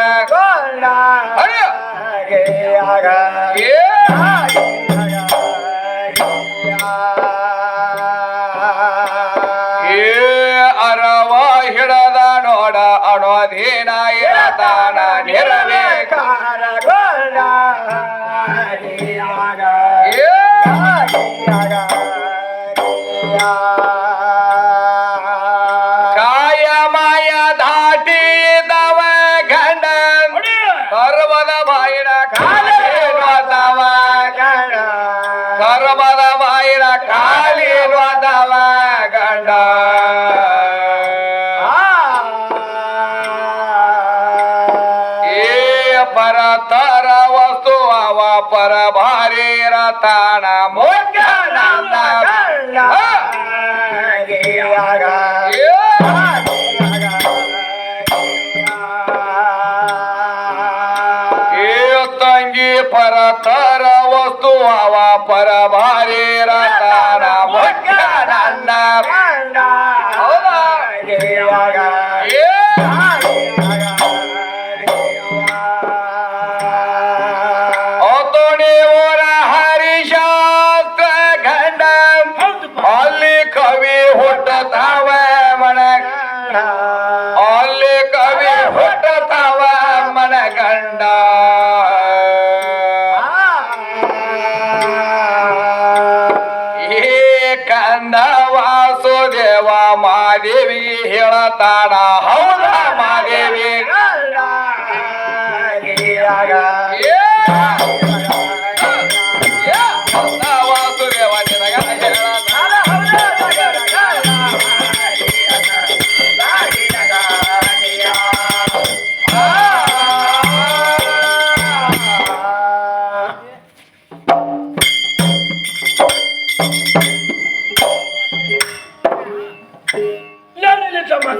ಅರವ ಹಿಡದ ನೋಡ ಅಣೋಧೀನ ಇರತಾನ ನಿರ್ವಿಕಾರ ಕಾಯ ಮಾಯ ದಾಟಿದವ ಗಂಡ ಕರ್ಮದ ಬಾಯಿನ ಕಾಲೇನೋದವ ಗಂಡ ಕರ್ಮದ ಬಾಯಿನ ಕಾಲೇನೋದವ ಗಂಡ ಏ ಪರತರ ವಸ್ತು ಅವ ಪರ ಭಾರಿ ರತಾನ ಮೋಗ ನಂದ ತಂಗಿ ಪರತರ ವಸ್ತು ಅವ ಪರ ಭಾರಿ ರತಾನ ಮೋಗ ನನ್ನ ಓರ ಹರಿಶಾಸ್ತ್ರ ಗಂಡ ಅಲ್ಲಿ ಕವಿ ಹುಟ್ಟತಾವ ಮನಗ ಅಲ್ಲಿ ಕವಿ ಹುಟ್ಟತಾವ ಮನಗಂಡ ಏ ಕಂದ ವಾಸುದೇವ ಮಾದೇವಿ ಹೇಳತಾನ ಹೌದ ಮಾದೇವಿ ವಾಸುದೇವ ನಿನಗ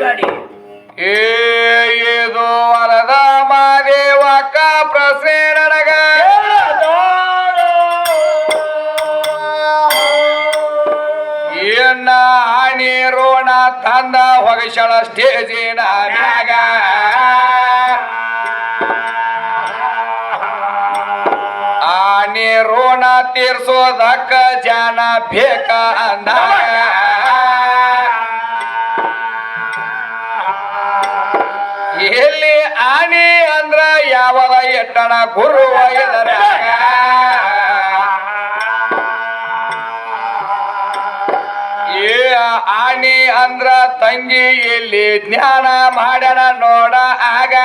ಗಾಡಿ ಇದು ವರದ ಮಾದೇವಕ್ಕ ಪ್ರಶ್ನೆ ನನಗ ಏನ ನೀರೋಣ ತಂದ ಹೊಗಶಳ ಸ್ಟೇಜಿನ ಮ್ಯಾಗ ಆ ನೀರೋಣ ತೀರ್ಸೋದಕ್ಕ ಜನ ಬೇಕ ಅಂದಾಗ ಎಲ್ಲಿ ಆನಿ ಅಂದ್ರ ಯಾವದ ಎಟ್ಟಣ ಗುರುವ ಎದರಾಗ ಏ ಆನಿ ಅಂದ್ರ ತಂಗಿ ಎಲ್ಲಿ ಜ್ಞಾನ ಮಾಡ್ಯಾನ ನೋಡ ಆಗ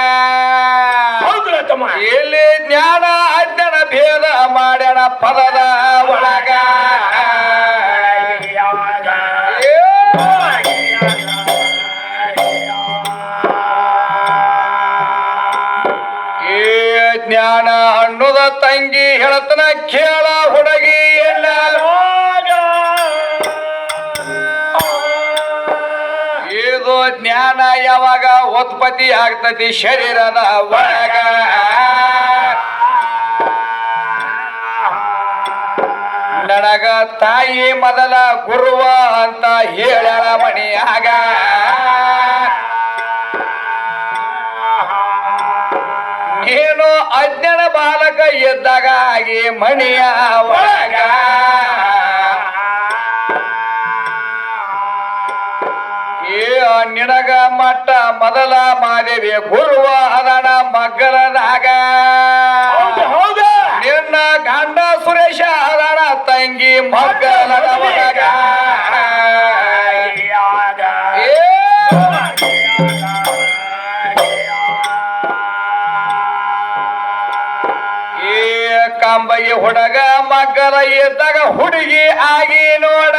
ಎಲ್ಲಿ ಜ್ಞಾನ ಅಜ್ಞಾನ ಭೇದ ಮಾಡ್ಯಾನ ಪದದ ಒಳಗ ಜ್ಞಾನ ಅನ್ನುದ ತಂಗಿ ಹೇಳ್ತನ ಕೇಳ ಹುಡುಗಿ ಎಲ್ಲ ಇದು ಜ್ಞಾನ ಯಾವಾಗ ಉತ್ಪತ್ತಿ ಆಗ್ತತಿ ಶರೀರದ ಒಳಗ ನನಗ ತಾಯಿ ಮೊದಲ ಗುರುವ ಅಂತ ಹೇಳ್ಯಾಳ ಮಣಿಯಾಗ ನೀನು ಅಜ್ಞಾನ ಬಾಲಕ ಎದ್ದಾಗ ಆಗಿ ಮಣಿಯ ಒಳಗ ನಿನಗ ಮಟ್ಟ ಮೊದಲ ಮಾದೇವಿ ಗುರುವ ಅದಣ ಮಗ್ಗಲದಾಗ ಹೌದ ನಿನ್ನ ಗಂಡ ಸುರೇಶ ಅದಣ ತಂಗಿ ಮಗ್ಗಲದ ಮಗ ಏ ಕಂಬಯ್ಯ ಹುಡುಗ ಮಗ್ಗಲ ಇದ್ದಾಗ ಹುಡುಗಿ ಆಗಿ ನೋಡ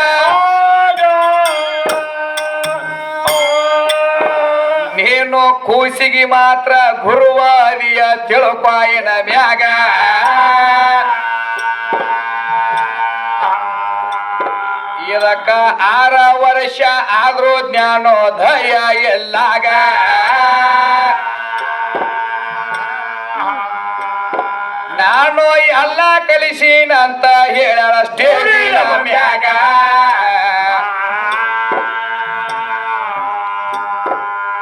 ನೀನು ಕೂಸಿಗೆ ಮಾತ್ರ ಗುರುವಾದಿಯ ತಿಳುಪಾಯಿನ ಮ್ಯಾಗ ಇದಕ್ಕ 6 ವರ್ಷ ಆದ್ರೂ ಜ್ಞಾನೋದಯ ಎಲ್ಲಾಗ ನಾನು ಎಲ್ಲ ಕಲಿಸೀನಂತ ಹೇಳಷ್ಟ